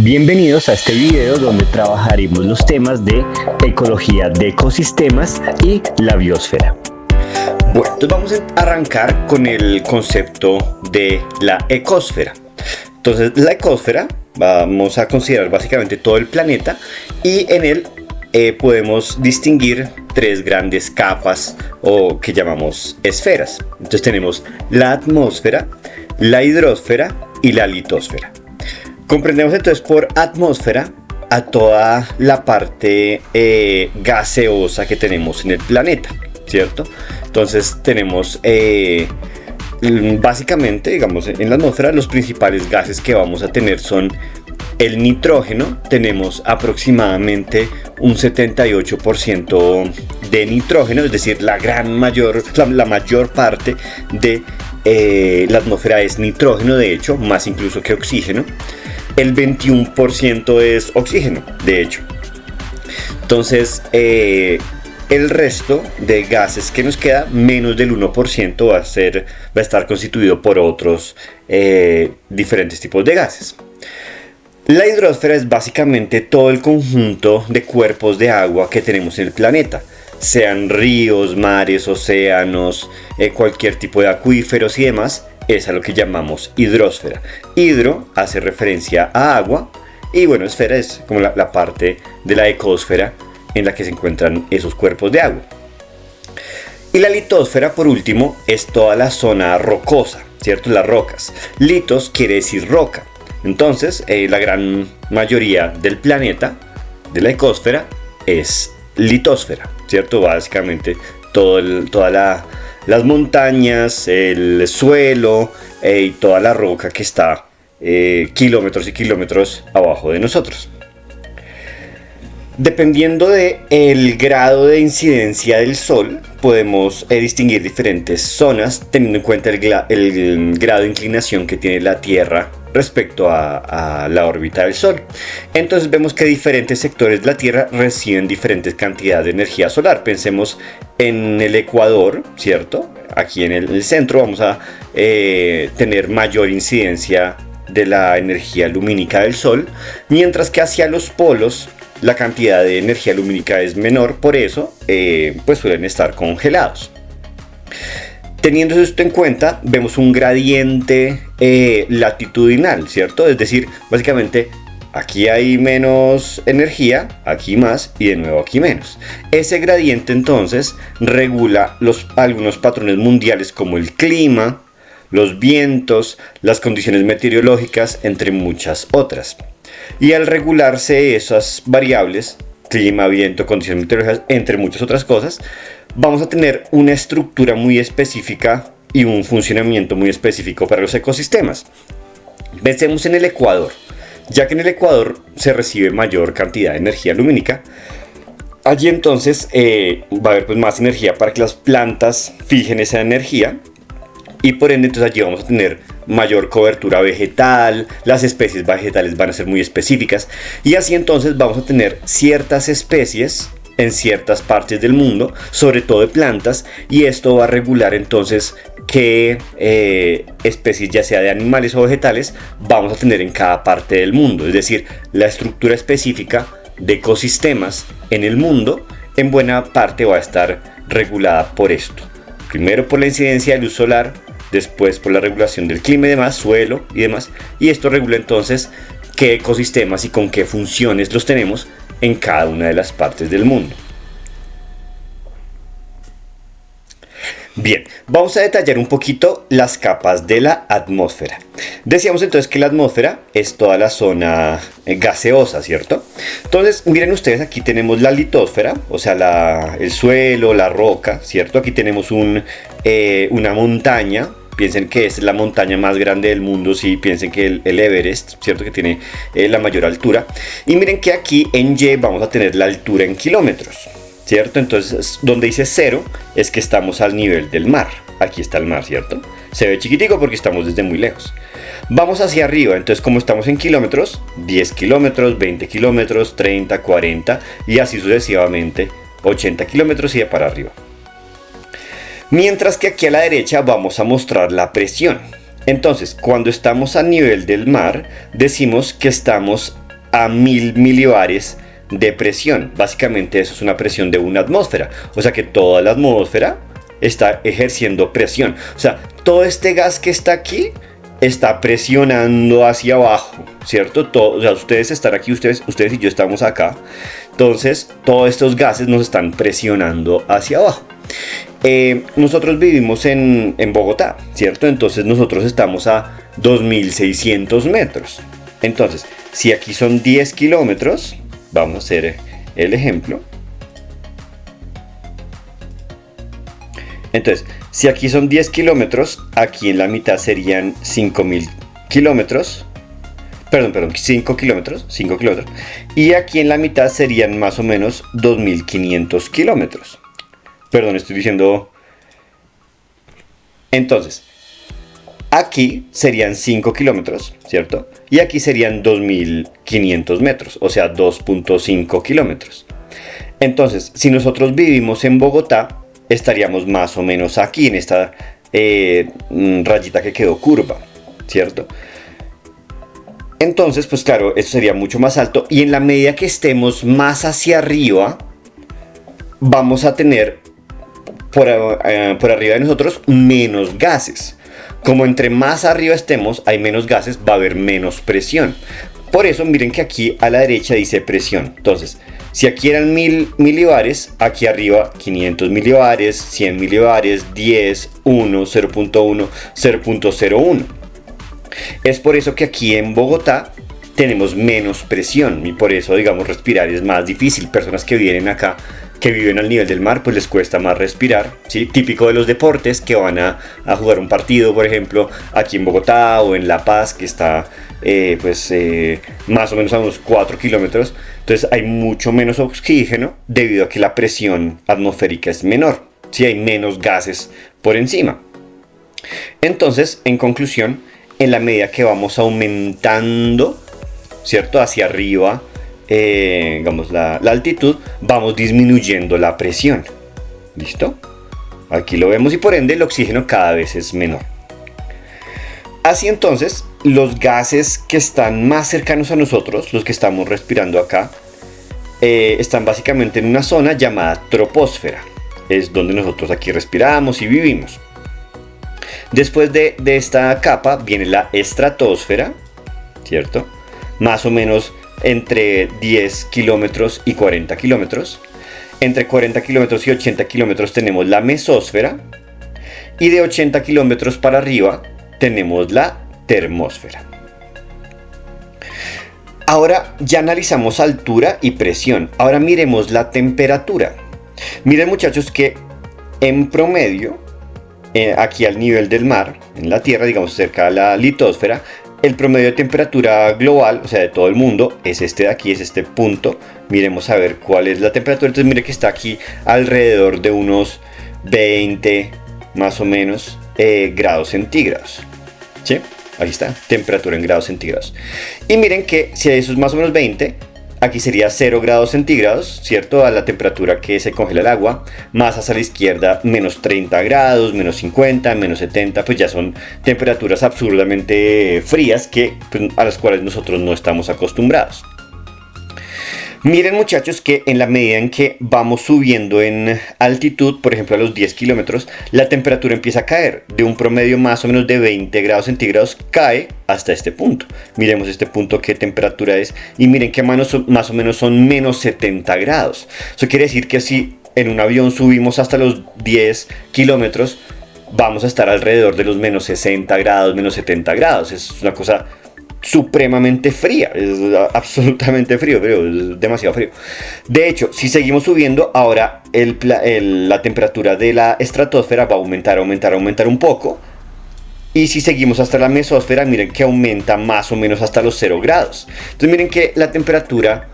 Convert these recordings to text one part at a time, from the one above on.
Bienvenidos a este video donde trabajaremos los temas de ecología de ecosistemas y la biosfera. Bueno, entonces vamos a arrancar con el concepto de la ecosfera. Entonces, la ecosfera vamos a considerar básicamente todo el planeta y en él podemos distinguir tres grandes capas o que llamamos esferas. Entonces tenemos la atmósfera, la hidrosfera y la litosfera. Comprendemos entonces por atmósfera a toda la parte gaseosa que tenemos en el planeta, ¿cierto? Entonces tenemos básicamente, digamos, en la atmósfera los principales gases que vamos a tener son el nitrógeno. Tenemos aproximadamente un 78% de nitrógeno, es decir, la mayor parte de la atmósfera es nitrógeno, de hecho, más incluso que oxígeno. El 21% es oxígeno, de hecho. Entonces, el resto de gases que nos queda, menos del 1%, va a estar constituido por otros diferentes tipos de gases. La hidrosfera es básicamente todo el conjunto de cuerpos de agua que tenemos en el planeta, sean ríos, mares, océanos, cualquier tipo de acuíferos y demás. Es a lo que llamamos hidrosfera. Hidro hace referencia a agua y bueno, esfera es como la parte de la ecosfera en la que se encuentran esos cuerpos de agua. Y la litosfera, por último, es toda la zona rocosa, ¿cierto? Las rocas. Litos quiere decir roca. Entonces, la gran mayoría del planeta, de la ecosfera, es litosfera, ¿cierto? Básicamente todas las montañas, el suelo y toda la roca que está kilómetros y kilómetros abajo de nosotros. Dependiendo del grado de incidencia del Sol, podemos distinguir diferentes zonas teniendo en cuenta el grado de inclinación que tiene la Tierra respecto a la órbita del Sol. Entonces vemos que diferentes sectores de la Tierra reciben diferentes cantidades de energía solar. Pensemos en el Ecuador, ¿cierto? Aquí en el centro vamos a tener mayor incidencia de la energía lumínica del Sol, mientras que hacia los polos la cantidad de energía lumínica es menor, por eso pues suelen estar congelados. Teniendo esto en cuenta, vemos un gradiente latitudinal, ¿cierto? Es decir, básicamente aquí hay menos energía, aquí más y de nuevo aquí menos. Ese gradiente entonces regula algunos patrones mundiales como el clima, los vientos, las condiciones meteorológicas, entre muchas otras. Y al regularse esas variables, clima, viento, condiciones meteorológicas, entre muchas otras cosas, vamos a tener una estructura muy específica y un funcionamiento muy específico para los ecosistemas. Pensemos en el Ecuador. Ya que en el Ecuador se recibe mayor cantidad de energía lumínica, allí entonces va a haber pues más energía para que las plantas fijen esa energía y por ende entonces allí vamos a tener mayor cobertura vegetal, las especies vegetales van a ser muy específicas y así entonces vamos a tener ciertas especies en ciertas partes del mundo, sobre todo de plantas, y esto va a regular entonces qué especies, ya sea de animales o vegetales, vamos a tener en cada parte del mundo. Es decir, la estructura específica de ecosistemas en el mundo en buena parte va a estar regulada por esto. Primero por la incidencia de luz solar, después por la regulación del clima y demás, suelo y demás, y esto regula entonces qué ecosistemas y con qué funciones los tenemos en cada una de las partes del mundo. Bien, vamos a detallar un poquito las capas de la atmósfera. Decíamos entonces que la atmósfera es toda la zona gaseosa, ¿cierto? Entonces, miren ustedes, aquí tenemos la litosfera, o sea, el suelo, la roca, ¿cierto? Aquí tenemos una montaña. Piensen que es la montaña más grande del mundo, si piensen que el Everest, ¿cierto? Que tiene la mayor altura. Y miren que aquí en Y vamos a tener la altura en kilómetros, ¿cierto? Entonces, donde dice 0 es que estamos al nivel del mar. Aquí está el mar, ¿cierto? Se ve chiquitico porque estamos desde muy lejos. Vamos hacia arriba, entonces como estamos en kilómetros, 10 kilómetros, 20 kilómetros, 30, 40 y así sucesivamente, 80 kilómetros y de para arriba. Mientras que aquí a la derecha vamos a mostrar la presión. Entonces, cuando estamos a nivel del mar, decimos que estamos a 1000 milibares de presión. Básicamente eso es una presión de una atmósfera. O sea que toda la atmósfera está ejerciendo presión. O sea, todo este gas que está aquí está presionando hacia abajo, ¿cierto? O sea, ustedes están aquí, ustedes y yo estamos acá. Entonces, todos estos gases nos están presionando hacia abajo. Nosotros vivimos en Bogotá, ¿cierto? Entonces nosotros estamos a 2600 metros. Entonces, si aquí son 10 kilómetros, vamos a hacer el ejemplo. Entonces, si aquí son 10 kilómetros, aquí en la mitad serían 5000 kilómetros. Perdón, 5 kilómetros. Y aquí en la mitad serían más o menos 2500 kilómetros. Perdón, estoy diciendo... Entonces, aquí serían 5 kilómetros, ¿cierto? Y aquí serían 2500 metros, o sea, 2.5 kilómetros. Entonces, si nosotros vivimos en Bogotá, estaríamos más o menos aquí en esta rayita que quedó curva, ¿cierto? Entonces, pues claro, esto sería mucho más alto, y en la medida que estemos más hacia arriba, vamos a tener por arriba de nosotros menos gases. Como entre más arriba estemos, hay menos gases, va a haber menos presión. Por eso miren que aquí a la derecha dice presión. Entonces, si aquí eran 1000 milibares, aquí arriba 500 milibares, 100 milibares, 10, 1, 0.1, 0.01. Es por eso que aquí en Bogotá tenemos menos presión y por eso, digamos, respirar es más difícil. Personas que vienen acá, que viven al nivel del mar, pues les cuesta más respirar, ¿sí? Típico de los deportes que van a jugar un partido, por ejemplo, aquí en Bogotá o en La Paz, que está más o menos a unos 4 kilómetros. Entonces hay mucho menos oxígeno debido a que la presión atmosférica es menor, ¿sí? Hay menos gases por encima. Entonces, en conclusión, en la medida que vamos aumentando, ¿cierto?, hacia arriba, digamos la altitud, vamos disminuyendo la presión. ¿Listo? Aquí lo vemos y por ende el oxígeno cada vez es menor. Así entonces, los gases que están más cercanos a nosotros, los que estamos respirando acá, están básicamente en una zona llamada troposfera. Es donde nosotros aquí respiramos y vivimos. Después de esta capa viene la estratosfera, ¿cierto? Más o menos entre 10 kilómetros y 40 kilómetros. Entre 40 kilómetros y 80 kilómetros tenemos la mesósfera. Y de 80 kilómetros para arriba tenemos la termósfera. Ahora ya analizamos altura y presión. Ahora miremos la temperatura. Miren, muchachos, que en promedio, aquí al nivel del mar, en la Tierra, digamos cerca de la litosfera, el promedio de temperatura global, o sea, de todo el mundo, es este de aquí, es este punto. Miremos a ver cuál es la temperatura. Entonces mire que está aquí alrededor de unos 20, más o menos, grados centígrados. ¿Sí? Ahí está, temperatura en grados centígrados. Y miren que si eso es más o menos 20, aquí sería 0 grados centígrados, ¿cierto? A la temperatura que se congela el agua. Más hacia la izquierda, menos 30 grados, menos 50, menos 70. Pues ya son temperaturas absurdamente frías a las cuales nosotros no estamos acostumbrados. Miren, muchachos, que en la medida en que vamos subiendo en altitud, por ejemplo a los 10 kilómetros, la temperatura empieza a caer. De un promedio más o menos de 20 grados centígrados cae hasta este punto. Miremos este punto qué temperatura es y miren que más o menos son menos 70 grados. Eso quiere decir que si en un avión subimos hasta los 10 kilómetros, vamos a estar alrededor de los menos 60 grados, menos 70 grados. Es una cosa supremamente fría, es absolutamente frío, es demasiado frío. De hecho, si seguimos subiendo, ahora la temperatura de la estratosfera va a aumentar un poco. Y si seguimos hasta la mesósfera, miren que aumenta más o menos hasta los 0 grados. Entonces miren que la temperatura,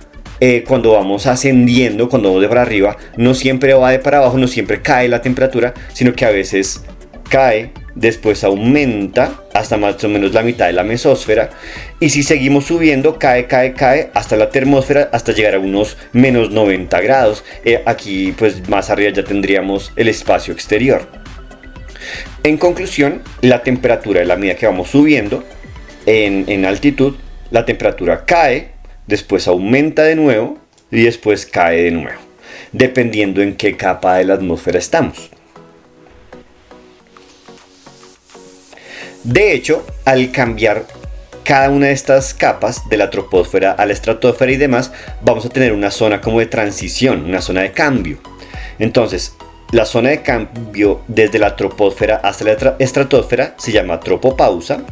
cuando vamos ascendiendo, cuando vamos de para arriba, no siempre va de para abajo, no siempre cae la temperatura, sino que a veces cae, después aumenta hasta más o menos la mitad de la mesósfera, y si seguimos subiendo cae hasta la termósfera, hasta llegar a unos menos 90 grados. Aquí pues más arriba ya tendríamos el espacio exterior. En conclusión, la temperatura, de la medida que vamos subiendo en altitud, la temperatura cae, después aumenta de nuevo y después cae de nuevo, dependiendo en qué capa de la atmósfera estamos. De hecho, al cambiar cada una de estas capas, de la troposfera a la estratosfera y demás, vamos a tener una zona como de transición, una zona de cambio. Entonces, la zona de cambio desde la troposfera hasta la estratosfera se llama tropopausa.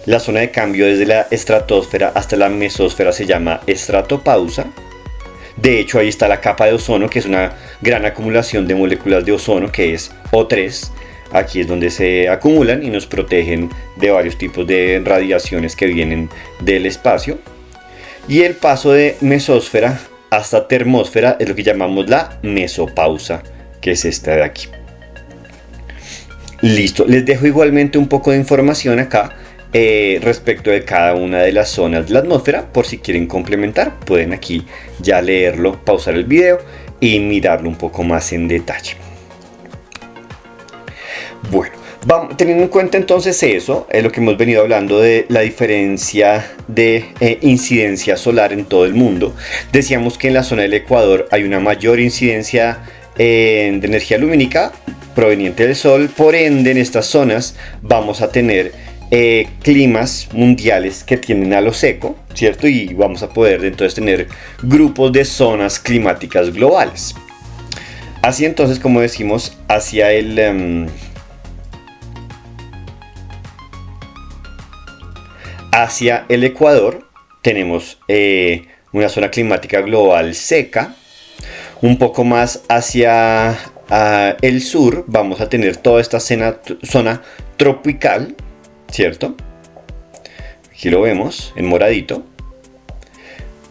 La zona de cambio desde la estratosfera hasta la mesósfera se llama estratopausa. De hecho, ahí está la capa de ozono, que es una gran acumulación de moléculas de ozono, que es O3. Aquí es donde se acumulan y nos protegen de varios tipos de radiaciones que vienen del espacio. Y el paso de mesósfera hasta termósfera es lo que llamamos la mesopausa, que es esta de aquí. Listo, les dejo igualmente un poco de información acá respecto de cada una de las zonas de la atmósfera. Por si quieren complementar, pueden aquí ya leerlo, pausar el video y mirarlo un poco más en detalle. Bueno, teniendo en cuenta entonces eso, es lo que hemos venido hablando de la diferencia de incidencia solar en todo el mundo. Decíamos que en la zona del Ecuador hay una mayor incidencia de energía lumínica proveniente del Sol. Por ende, en estas zonas vamos a tener climas mundiales que tienden a lo seco, ¿cierto? Y vamos a poder entonces tener grupos de zonas climáticas globales. Así entonces, como decimos, hacia el Ecuador tenemos una zona climática global seca. Un poco más hacia el sur vamos a tener toda esta zona tropical, ¿cierto? Aquí lo vemos en moradito.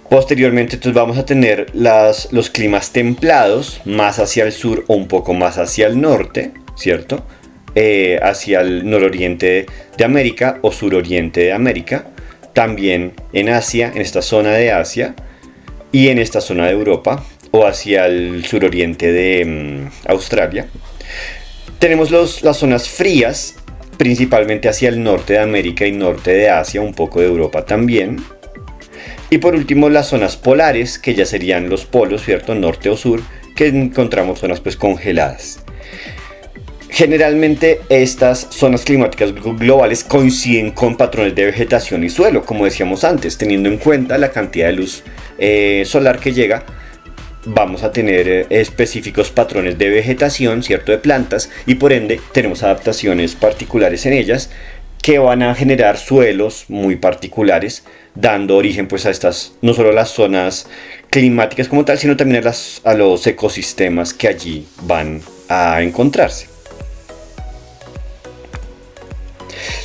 Posteriormente entonces vamos a tener los climas templados más hacia el sur o un poco más hacia el norte, ¿cierto? Hacia el nororiente de América o suroriente de América, también en Asia, en esta zona de Asia y en esta zona de Europa o hacia el suroriente de Australia. Tenemos las zonas frías, principalmente hacia el norte de América y norte de Asia, un poco de Europa también. Y por último las zonas polares, que ya serían los polos, ¿cierto? Norte o sur, que encontramos zonas pues congeladas. Generalmente estas zonas climáticas globales coinciden con patrones de vegetación y suelo, como decíamos antes. Teniendo en cuenta la cantidad de luz solar que llega, vamos a tener específicos patrones de vegetación, ¿cierto? De plantas, y por ende tenemos adaptaciones particulares en ellas que van a generar suelos muy particulares, dando origen pues a estas, no solo a las zonas climáticas como tal, sino también a los ecosistemas que allí van a encontrarse.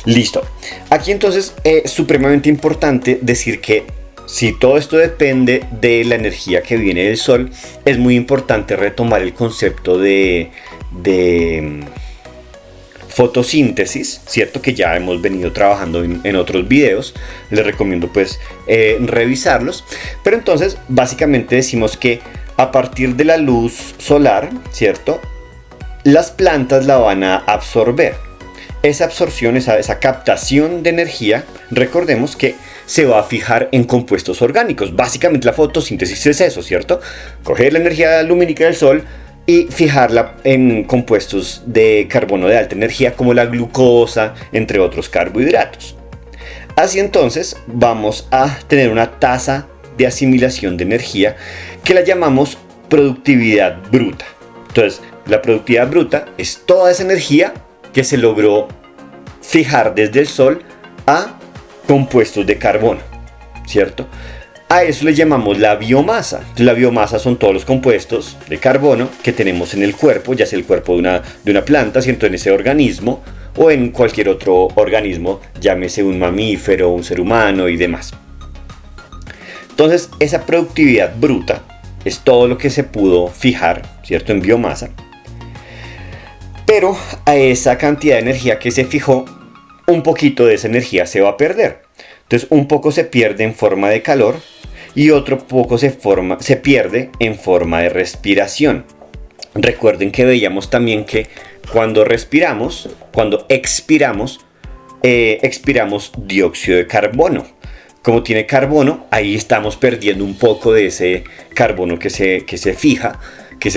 Listo. Aquí entonces es supremamente importante decir que si todo esto depende de la energía que viene del Sol, es muy importante retomar el concepto de fotosíntesis, ¿cierto? Que ya hemos venido trabajando en otros videos. Les recomiendo pues revisarlos. Pero entonces básicamente decimos que a partir de la luz solar, ¿cierto? Las plantas la van a absorber. Esa absorción, esa captación de energía, recordemos que se va a fijar en compuestos orgánicos. Básicamente la fotosíntesis es eso, ¿cierto? Coger la energía lumínica del Sol y fijarla en compuestos de carbono de alta energía como la glucosa, entre otros carbohidratos. Así entonces vamos a tener una tasa de asimilación de energía que la llamamos productividad bruta. Entonces, la productividad bruta es toda esa energía que se logró fijar desde el Sol a compuestos de carbono, ¿cierto? A eso le llamamos la biomasa. Entonces, la biomasa son todos los compuestos de carbono que tenemos en el cuerpo, ya sea el cuerpo de una planta, ¿cierto? En ese organismo o en cualquier otro organismo, llámese un mamífero, un ser humano y demás. Entonces, esa productividad bruta es todo lo que se pudo fijar, ¿cierto? En biomasa. Pero a esa cantidad de energía que se fijó, un poquito de esa energía se va a perder. Entonces un poco se pierde en forma de calor y otro poco se pierde en forma de respiración. Recuerden que veíamos también que cuando expiramos dióxido de carbono. como tiene carbono, ahí estamos perdiendo un poco de ese carbono que se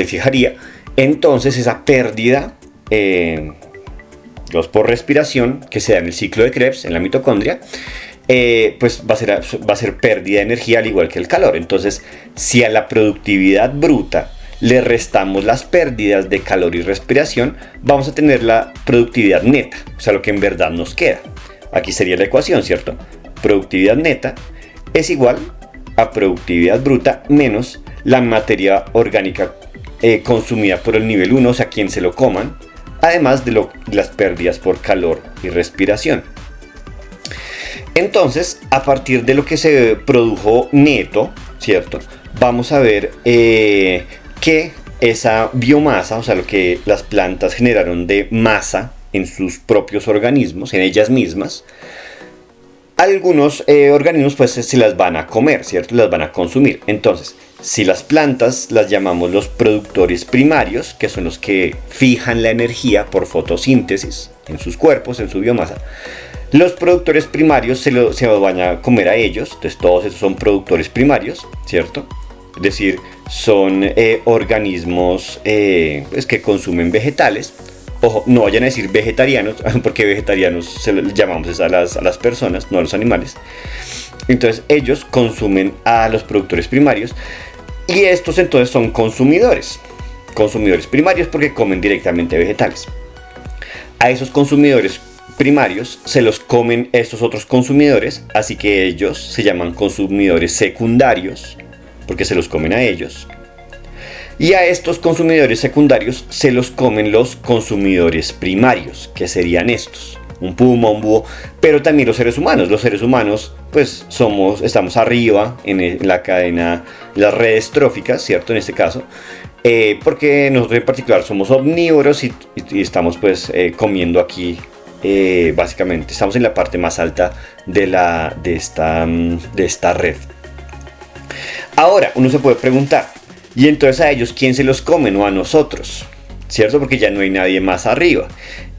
fijaría. Entonces esa pérdida por respiración que se da en el ciclo de Krebs, en la mitocondria, pues va a ser pérdida de energía al igual que el calor. Entonces, si a la productividad bruta le restamos las pérdidas de calor y respiración, vamos a tener la productividad neta, o sea, lo que en verdad nos queda. Aquí sería la ecuación, ¿cierto? Productividad neta es igual a productividad bruta menos la materia orgánica consumida por el nivel 1, o sea, quien se lo coman, además de las pérdidas por calor y respiración. Entonces, a partir de lo que se produjo neto, ¿cierto? Vamos a ver que esa biomasa, o sea, lo que las plantas generaron de masa en sus propios organismos, en ellas mismas, algunos organismos pues se las van a comer, ¿cierto? Las van a consumir. Entonces, si las plantas las llamamos los productores primarios, que son los que fijan la energía por fotosíntesis en sus cuerpos, en su biomasa, los productores primarios se lo van a comer a ellos. Entonces todos esos son productores primarios, ¿cierto? Es decir, son organismos pues, que consumen vegetales. Ojo, no vayan a decir vegetarianos, porque vegetarianos se los llamamos a las personas, no a los animales. Entonces ellos consumen a los productores primarios y estos entonces son consumidores primarios porque comen directamente vegetales. A esos consumidores primarios se los comen estos otros consumidores, así que ellos se llaman consumidores secundarios porque se los comen a ellos. Y a estos consumidores secundarios se los comen los consumidores primarios, que serían estos, un puma, un búho, pero también los seres humanos. Los seres humanos, pues estamos arriba en la cadena, las redes tróficas, ¿cierto? En este caso, porque nosotros en particular somos omnívoros y estamos pues comiendo aquí, básicamente, estamos en la parte más alta de esta red. Ahora, uno se puede preguntar, ¿y entonces a ellos quién se los come, no a nosotros? ¿Cierto? Porque ya no hay nadie más arriba.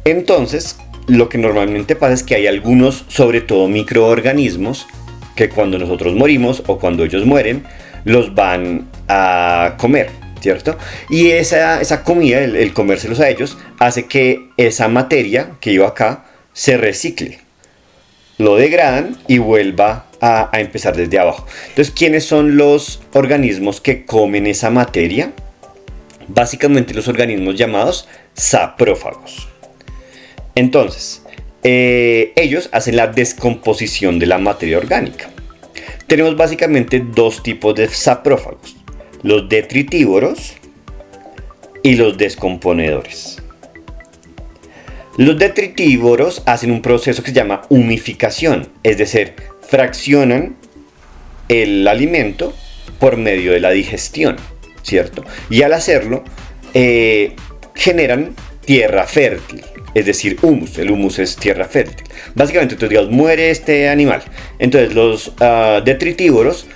Entonces, lo que normalmente pasa es que hay algunos, sobre todo microorganismos, que cuando nosotros morimos o cuando ellos mueren, los van a comer, ¿cierto? Y esa comida, el comérselos a ellos, hace que esa materia que iba acá se recicle. Lo degradan y vuelva a empezar desde abajo. Entonces, ¿quiénes son los organismos que comen esa materia? Básicamente los organismos llamados saprófagos. Entonces, ellos hacen la descomposición de la materia orgánica. Tenemos básicamente dos tipos de saprófagos: los detritívoros y los descomponedores. Los detritívoros hacen un proceso que se llama humificación, es decir, fraccionan el alimento por medio de la digestión, ¿cierto? Y al hacerlo, generan tierra fértil, es decir, humus. El humus es tierra fértil. Básicamente, entonces, digamos, muere este animal. Entonces, los detritívoros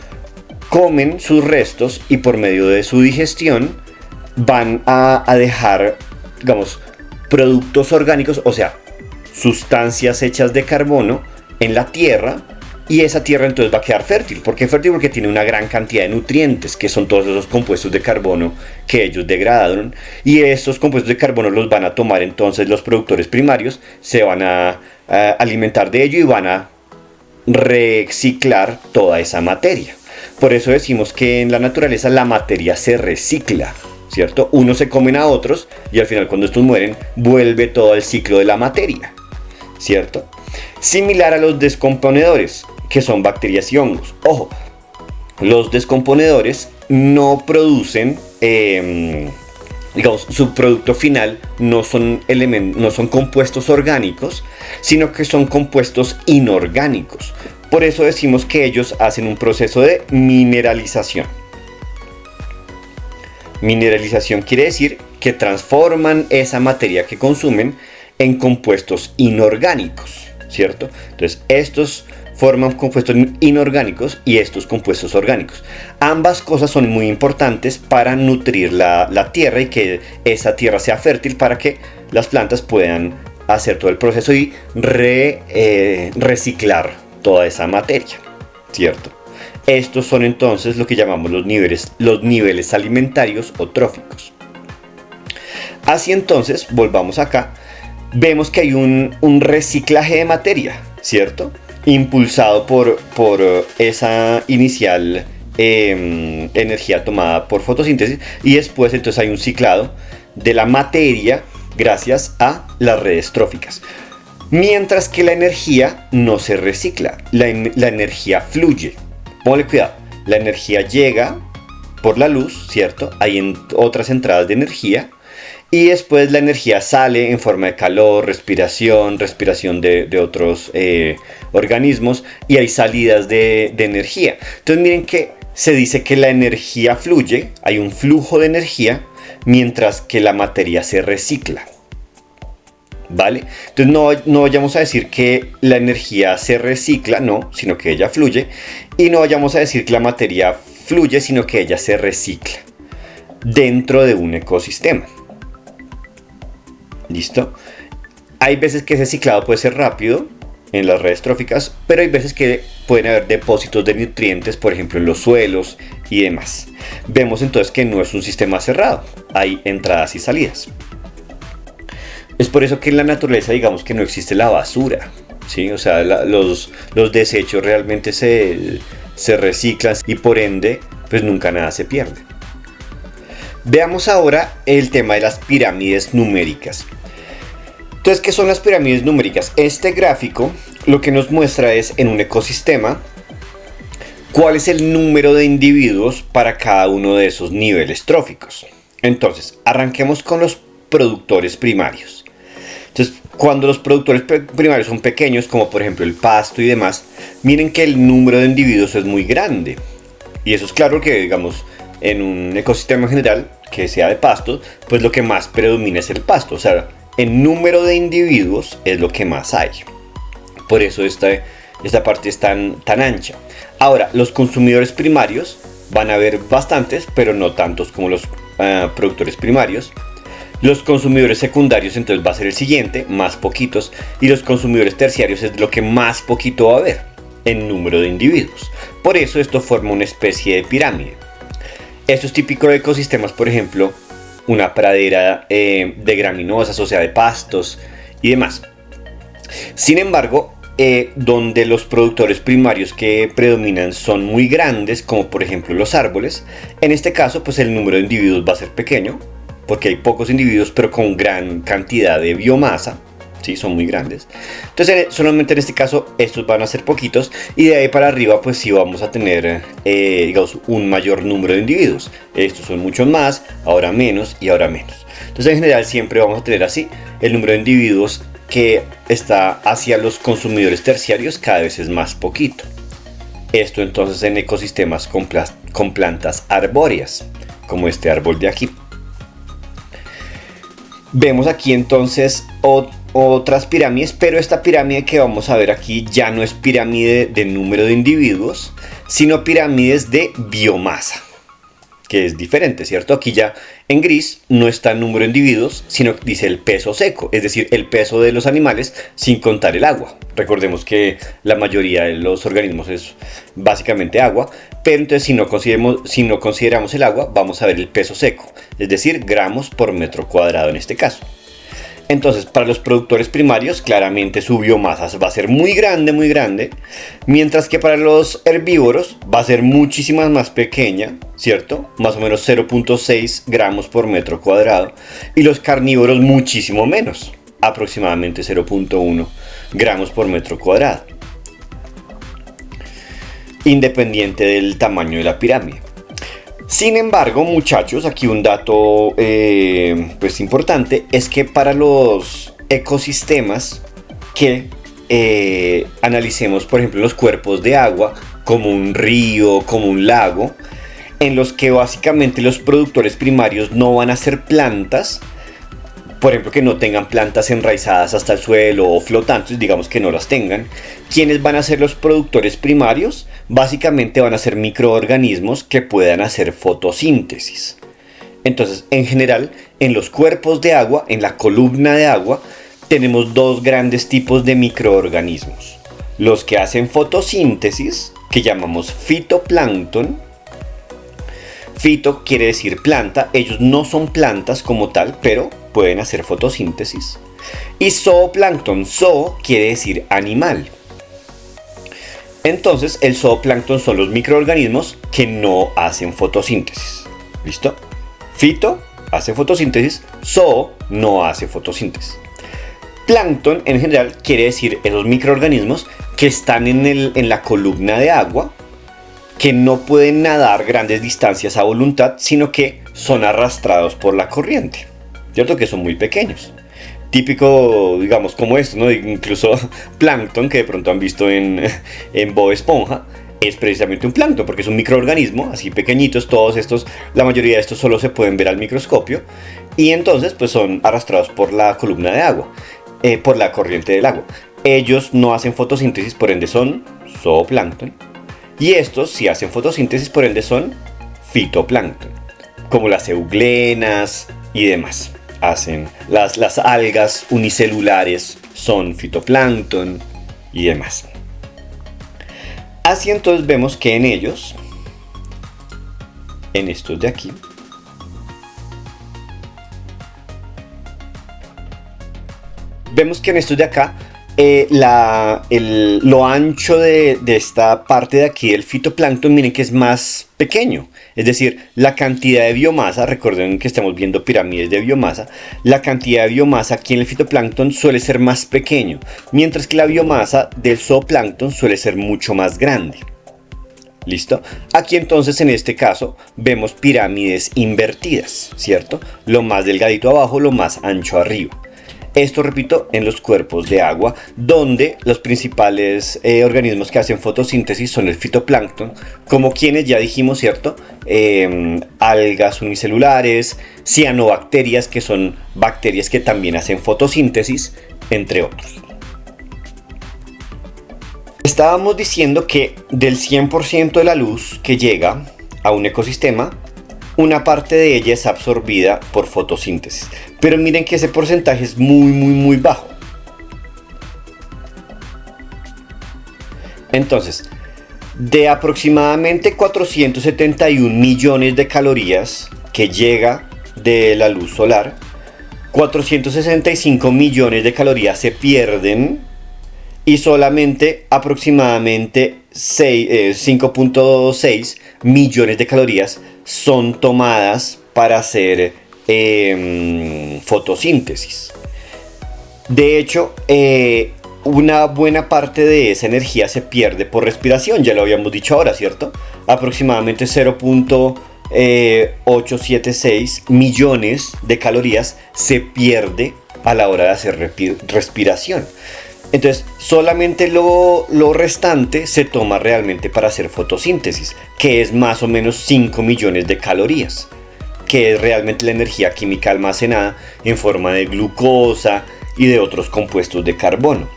comen sus restos y por medio de su digestión van a dejar, digamos, productos orgánicos, o sea, sustancias hechas de carbono en la tierra, y esa tierra entonces va a quedar fértil. ¿Por qué fértil? Porque tiene una gran cantidad de nutrientes, que son todos esos compuestos de carbono que ellos degradaron, y estos compuestos de carbono los van a tomar entonces los productores primarios, se van a alimentar de ello y van a reciclar toda esa materia. Por eso decimos que en la naturaleza la materia se recicla, ¿cierto? Unos se comen a otros y al final, cuando estos mueren, vuelve todo el ciclo de la materia, ¿cierto? Similar a los descomponedores, que son bacterias y hongos. Ojo, los descomponedores no producen, digamos, su producto final no son compuestos orgánicos, sino que son compuestos inorgánicos. Por eso decimos que ellos hacen un proceso de mineralización. Mineralización quiere decir que transforman esa materia que consumen en compuestos inorgánicos, ¿cierto? Entonces, estos forman compuestos inorgánicos y estos compuestos orgánicos. Ambas cosas son muy importantes para nutrir la tierra y que esa tierra sea fértil para que las plantas puedan hacer todo el proceso y reciclar toda esa materia. ¿cierto? Estos son entonces lo que llamamos los niveles alimentarios o tróficos. Así entonces, volvamos acá, vemos que hay un reciclaje de materia, ¿cierto? Impulsado por esa inicial energía tomada por fotosíntesis, y después entonces hay un ciclado de la materia gracias a las redes tróficas. Mientras que la energía no se recicla, la energía fluye. Ponle cuidado, la energía llega por la luz, ¿cierto? Hay otras entradas de energía, y después la energía sale en forma de calor, respiración de otros organismos, y hay salidas de energía. Entonces miren que se dice que la energía fluye, hay un flujo de energía, mientras que la materia se recicla. ¿Vale? Entonces no vayamos a decir que la energía se recicla, no, sino que ella fluye. Y no vayamos a decir que la materia fluye, sino que ella se recicla dentro de un ecosistema. ¿Listo? Hay veces que ese ciclado puede ser rápido en las redes tróficas, pero hay veces que pueden haber depósitos de nutrientes, por ejemplo en los suelos y demás. Vemos entonces que no es un sistema cerrado, hay entradas y salidas. Es por eso que en la naturaleza digamos que no existe la basura, ¿sí? O sea, los desechos realmente se reciclan y por ende pues nunca nada se pierde. Veamos ahora el tema de las pirámides numéricas. Entonces, ¿qué son las pirámides numéricas? Este gráfico lo que nos muestra es en un ecosistema cuál es el número de individuos para cada uno de esos niveles tróficos. Entonces, arranquemos con los productores primarios. Entonces, cuando los productores primarios son pequeños, como por ejemplo el pasto y demás, miren que el número de individuos es muy grande. Y eso es claro que, digamos, en un ecosistema general que sea de pasto, pues lo que más predomina es el pasto. O sea, el número de individuos es lo que más hay. Por eso esta parte es tan ancha. Ahora, los consumidores primarios van a haber bastantes, pero no tantos como los productores primarios. Los consumidores secundarios entonces va a ser el siguiente, más poquitos, y los consumidores terciarios es lo que más poquito va a haber en número de individuos. Por eso esto forma una especie de pirámide. Esto es típico de ecosistemas, por ejemplo, una pradera de graminosas, o sea, de pastos y demás. Sin embargo, donde los productores primarios que predominan son muy grandes, como por ejemplo los árboles, en este caso pues el número de individuos va a ser pequeño, porque hay pocos individuos pero con gran cantidad de biomasa, ¿sí? Son muy grandes. Entonces solamente en este caso estos van a ser poquitos, y de ahí para arriba pues sí vamos a tener digamos un mayor número de individuos. Estos son muchos más, ahora menos y ahora menos. Entonces en general siempre vamos a tener así el número de individuos que está hacia los consumidores terciarios cada vez es más poquito. Esto entonces en ecosistemas con plantas arbóreas, como este árbol de aquí. Vemos aquí entonces otras pirámides, pero esta pirámide que vamos a ver aquí ya no es pirámide de número de individuos, sino pirámides de biomasa, que es diferente, ¿cierto? Aquí ya en gris no está el número de individuos, sino que dice el peso seco, es decir, el peso de los animales sin contar el agua. Recordemos que la mayoría de los organismos es básicamente agua, pero entonces si no consideramos el agua, vamos a ver el peso seco, es decir, gramos por metro cuadrado en este caso. Entonces, para los productores primarios, claramente su biomasa va a ser muy grande, mientras que para los herbívoros va a ser muchísima más pequeña, ¿cierto? Más o menos 0.6 gramos por metro cuadrado, y los carnívoros muchísimo menos, aproximadamente 0.1 gramos por metro cuadrado, independiente del tamaño de la pirámide. Sin embargo, muchachos, aquí un dato pues importante es que para los ecosistemas que analicemos, por ejemplo, los cuerpos de agua, como un río, como un lago, en los que básicamente los productores primarios no van a ser plantas, por ejemplo, que no tengan plantas enraizadas hasta el suelo o flotantes, digamos que no las tengan. ¿Quiénes van a ser los productores primarios? Básicamente van a ser microorganismos que puedan hacer fotosíntesis. Entonces, en general, en los cuerpos de agua, en la columna de agua, tenemos dos grandes tipos de microorganismos. Los que hacen fotosíntesis, que llamamos fitoplancton. Fito quiere decir planta, ellos no son plantas como tal, pero pueden hacer fotosíntesis. Y zooplancton, zoo quiere decir animal. Entonces el zooplancton son los microorganismos que no hacen fotosíntesis. ¿Listo? Fito hace fotosíntesis, zoo no hace fotosíntesis. Plancton en general quiere decir esos microorganismos que están en la columna de agua, que no pueden nadar grandes distancias a voluntad, sino que son arrastrados por la corriente, ¿cierto? Que son muy pequeños. Típico, digamos, como esto, ¿no? Incluso plancton, que de pronto han visto en Bob Esponja, es precisamente un plancton, porque es un microorganismo, así pequeñitos, todos estos, la mayoría de estos solo se pueden ver al microscopio, y entonces pues son arrastrados por la columna de agua, por la corriente del agua. Ellos no hacen fotosíntesis, por ende son zooplancton. Y estos sí hacen fotosíntesis, por ende son fitoplancton, como las euglenas y demás. Hacen las algas unicelulares, son fitoplancton y demás. Así entonces vemos que en ellos, en estos de aquí, vemos que en estos de acá, lo ancho de esta parte de aquí del fitoplancton, miren que es más pequeño. Es decir, la cantidad de biomasa, recuerden que estamos viendo pirámides de biomasa, la cantidad de biomasa aquí en el fitoplancton suele ser más pequeño, mientras que la biomasa del zooplancton suele ser mucho más grande. ¿Listo? Aquí entonces en este caso vemos pirámides invertidas, ¿cierto? Lo más delgadito abajo, lo más ancho arriba. Esto, repito, en los cuerpos de agua, donde los principales organismos que hacen fotosíntesis son el fitoplancton, como quienes ya dijimos, ¿cierto? Algas unicelulares, cianobacterias, que son bacterias que también hacen fotosíntesis, entre otros. Estábamos diciendo que del 100% de la luz que llega a un ecosistema, una parte de ella es absorbida por fotosíntesis. Pero miren que ese porcentaje es muy bajo. Entonces, de aproximadamente 471 millones de calorías que llega de la luz solar, 465 millones de calorías se pierden y solamente aproximadamente 5.6 millones de calorías son tomadas para hacer fotosíntesis. De hecho, una buena parte de esa energía se pierde por respiración, ya lo habíamos dicho ahora, ¿cierto? Aproximadamente 0.876 millones de calorías se pierde a la hora de hacer respiración. Entonces, solamente lo restante se toma realmente para hacer fotosíntesis, que es más o menos 5 millones de calorías, que es realmente la energía química almacenada en forma de glucosa y de otros compuestos de carbono.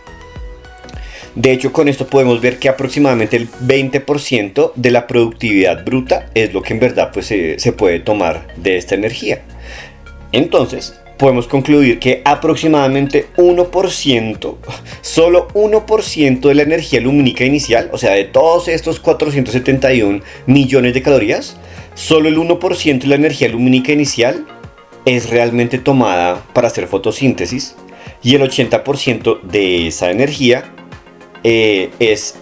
De hecho, con esto podemos ver que aproximadamente el 20% de la productividad bruta es lo que en verdad pues, se puede tomar de esta energía. Entonces, podemos concluir que aproximadamente 1%, solo 1% de la energía lumínica inicial, o sea, de todos estos 471 millones de calorías, solo el 1% de la energía lumínica inicial es realmente tomada para hacer fotosíntesis y el 80% de esa energía es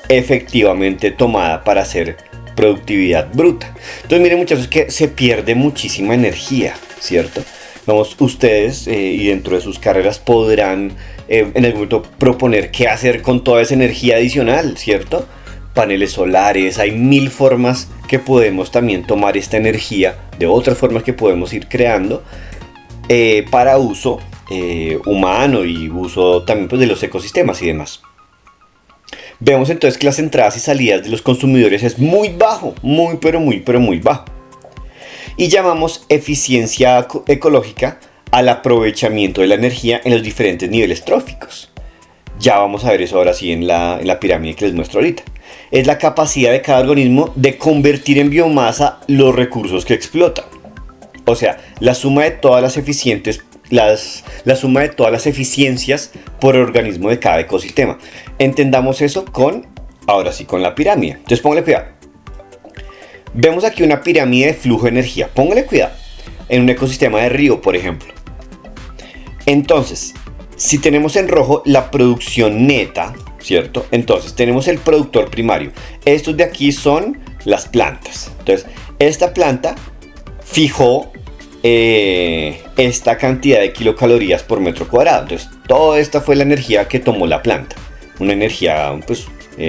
efectivamente tomada para hacer productividad bruta. Entonces miren muchachos que se pierde muchísima energía, ¿cierto? Vamos, ustedes y dentro de sus carreras podrán en algún momento proponer qué hacer con toda esa energía adicional, ¿cierto? Paneles solares, hay 1000 formas que podemos también tomar esta energía, de otras formas que podemos ir creando para uso humano y uso también pues, de los ecosistemas y demás. Vemos entonces que las entradas y salidas de los consumidores es muy bajo, muy pero muy bajo. Y llamamos eficiencia ecológica al aprovechamiento de la energía en los diferentes niveles tróficos. Ya vamos a ver eso ahora sí en la pirámide que les muestro ahorita. Es la capacidad de cada organismo de convertir en biomasa los recursos que explota. O sea, la suma de todas las eficiencias por organismo de cada ecosistema. Entendamos eso con Ahora sí con la pirámide. Entonces póngale cuidado. Vemos aquí una pirámide de flujo de energía. Póngale cuidado. En un ecosistema de río, por ejemplo. Entonces, si tenemos en rojo la producción neta, ¿cierto? Entonces tenemos el productor primario. Estos de aquí son las plantas. Entonces, esta planta fijó esta cantidad de kilocalorías por metro cuadrado. Entonces, toda esta fue la energía que tomó la planta. Una energía, pues,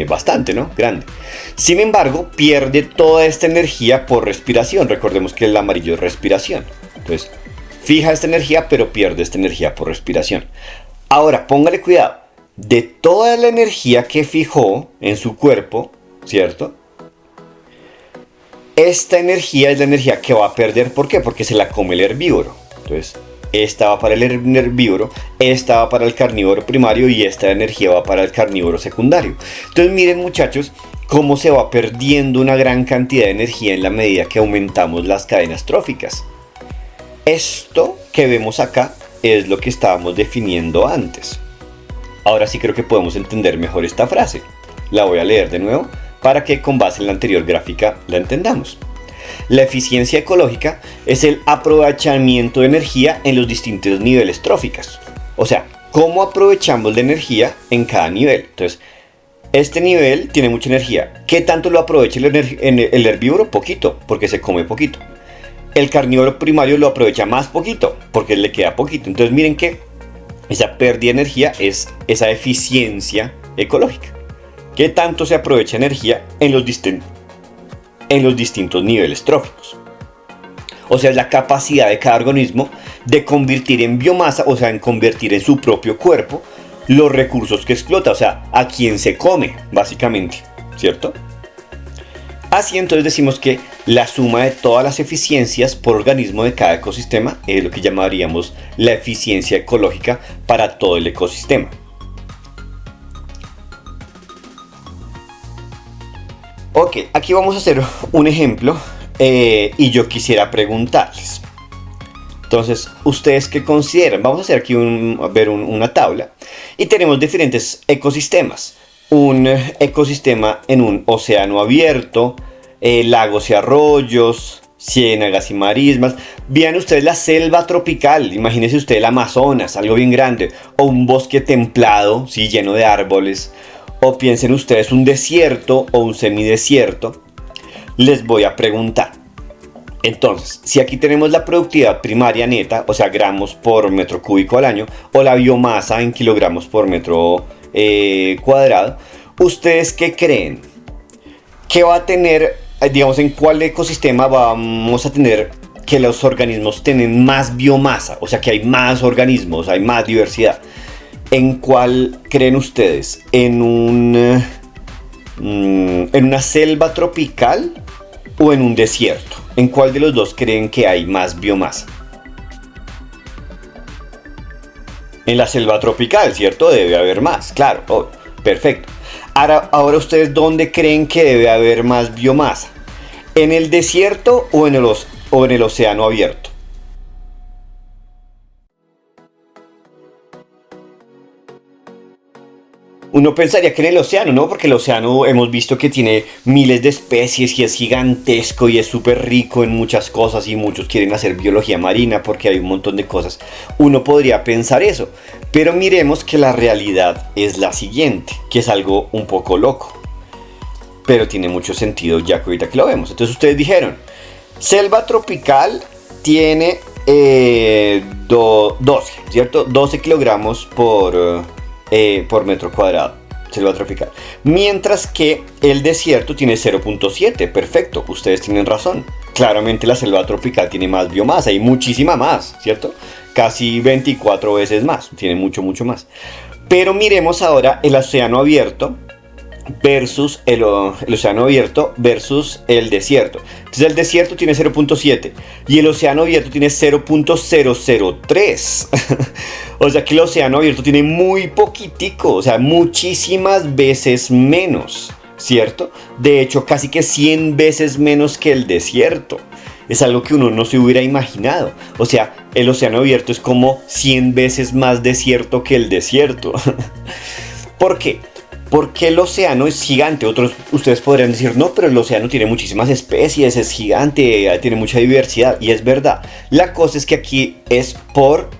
bastante, ¿no? Grande. Sin embargo, pierde toda esta energía por respiración. Recordemos que el amarillo es respiración. Entonces, fija esta energía, pero pierde esta energía por respiración. Ahora, póngale cuidado. De toda la energía que fijó en su cuerpo, ¿cierto? Esta energía es la energía que va a perder. ¿Por qué? Porque se la come el herbívoro. Entonces, esta va para el herbívoro, esta va para el carnívoro primario y esta energía va para el carnívoro secundario. Entonces, miren, muchachos, cómo se va perdiendo una gran cantidad de energía en la medida que aumentamos las cadenas tróficas. Esto que vemos acá es lo que estábamos definiendo antes. Ahora sí creo que podemos entender mejor esta frase. La voy a leer de nuevo para que con base en la anterior gráfica la entendamos. La eficiencia ecológica es el aprovechamiento de energía en los distintos niveles tróficos. O sea, cómo aprovechamos la energía en cada nivel. Entonces, este nivel tiene mucha energía. ¿Qué tanto lo aprovecha el herbívoro? Poquito, porque se come poquito. El carnívoro primario lo aprovecha más poquito, porque le queda poquito. Entonces, miren que esa pérdida de energía es esa eficiencia ecológica. ¿Qué tanto se aprovecha energía en los distintos niveles tróficos? O sea, es la capacidad de cada organismo de convertir en biomasa, o sea, en convertir en su propio cuerpo los recursos que explota, o sea, a quien se come, básicamente, ¿cierto? Así entonces decimos que la suma de todas las eficiencias por organismo de cada ecosistema es lo que llamaríamos la eficiencia ecológica para todo el ecosistema. Ok, aquí vamos a hacer un ejemplo y yo quisiera preguntarles. Entonces, ¿ustedes qué consideran? Vamos a hacer aquí una tabla y tenemos diferentes ecosistemas. Un ecosistema en un océano abierto, lagos y arroyos, ciénagas y marismas. Vean ustedes la selva tropical, imagínense ustedes el Amazonas, algo bien grande, o un bosque templado, ¿sí? Lleno de árboles. O piensen ustedes un desierto o un semidesierto. Les voy a preguntar. Entonces, si aquí tenemos la productividad primaria neta, o sea, gramos por metro cúbico al año, o la biomasa en kilogramos por metro cuadrado, ¿ustedes qué creen? ¿Qué va a tener, digamos, en cuál ecosistema vamos a tener que los organismos tienen más biomasa? O sea, que hay más organismos, hay más diversidad. ¿En cuál creen ustedes? ¿En una selva tropical o en un desierto? ¿En cuál de los dos creen que hay más biomasa? En la selva tropical, ¿cierto? Debe haber más, claro, obvio. Perfecto. Ahora ustedes, ¿dónde creen que debe haber más biomasa? ¿En el desierto o en el océano abierto? Uno pensaría que en el océano, ¿no? Porque el océano hemos visto que tiene miles de especies y es gigantesco y es súper rico en muchas cosas y muchos quieren hacer biología marina porque hay un montón de cosas. Uno podría pensar eso, pero miremos que la realidad es la siguiente, que es algo un poco loco, pero tiene mucho sentido ya que ahorita que lo vemos. Entonces ustedes dijeron, selva tropical tiene 12, ¿cierto? 12 kilogramos por metro cuadrado, selva tropical. Mientras que el desierto tiene 0.7, perfecto, ustedes tienen razón. Claramente la selva tropical tiene más biomasa y muchísima más, ¿cierto? Casi 24 veces más, tiene mucho más. Pero miremos ahora el océano abierto versus el océano abierto versus el desierto. Entonces el desierto tiene 0.7 y el océano abierto tiene 0.003. O sea que el océano abierto tiene muy poquitico, o sea, muchísimas veces menos, ¿cierto? De hecho, casi que 100 veces menos que el desierto. Es algo que uno no se hubiera imaginado. O sea, el océano abierto es como 100 veces más desierto que el desierto. ¿Por qué? ¿Por qué el océano es gigante? Ustedes podrían decir, no, pero el océano tiene muchísimas especies, es gigante, tiene mucha diversidad, y es verdad. La cosa es que aquí es por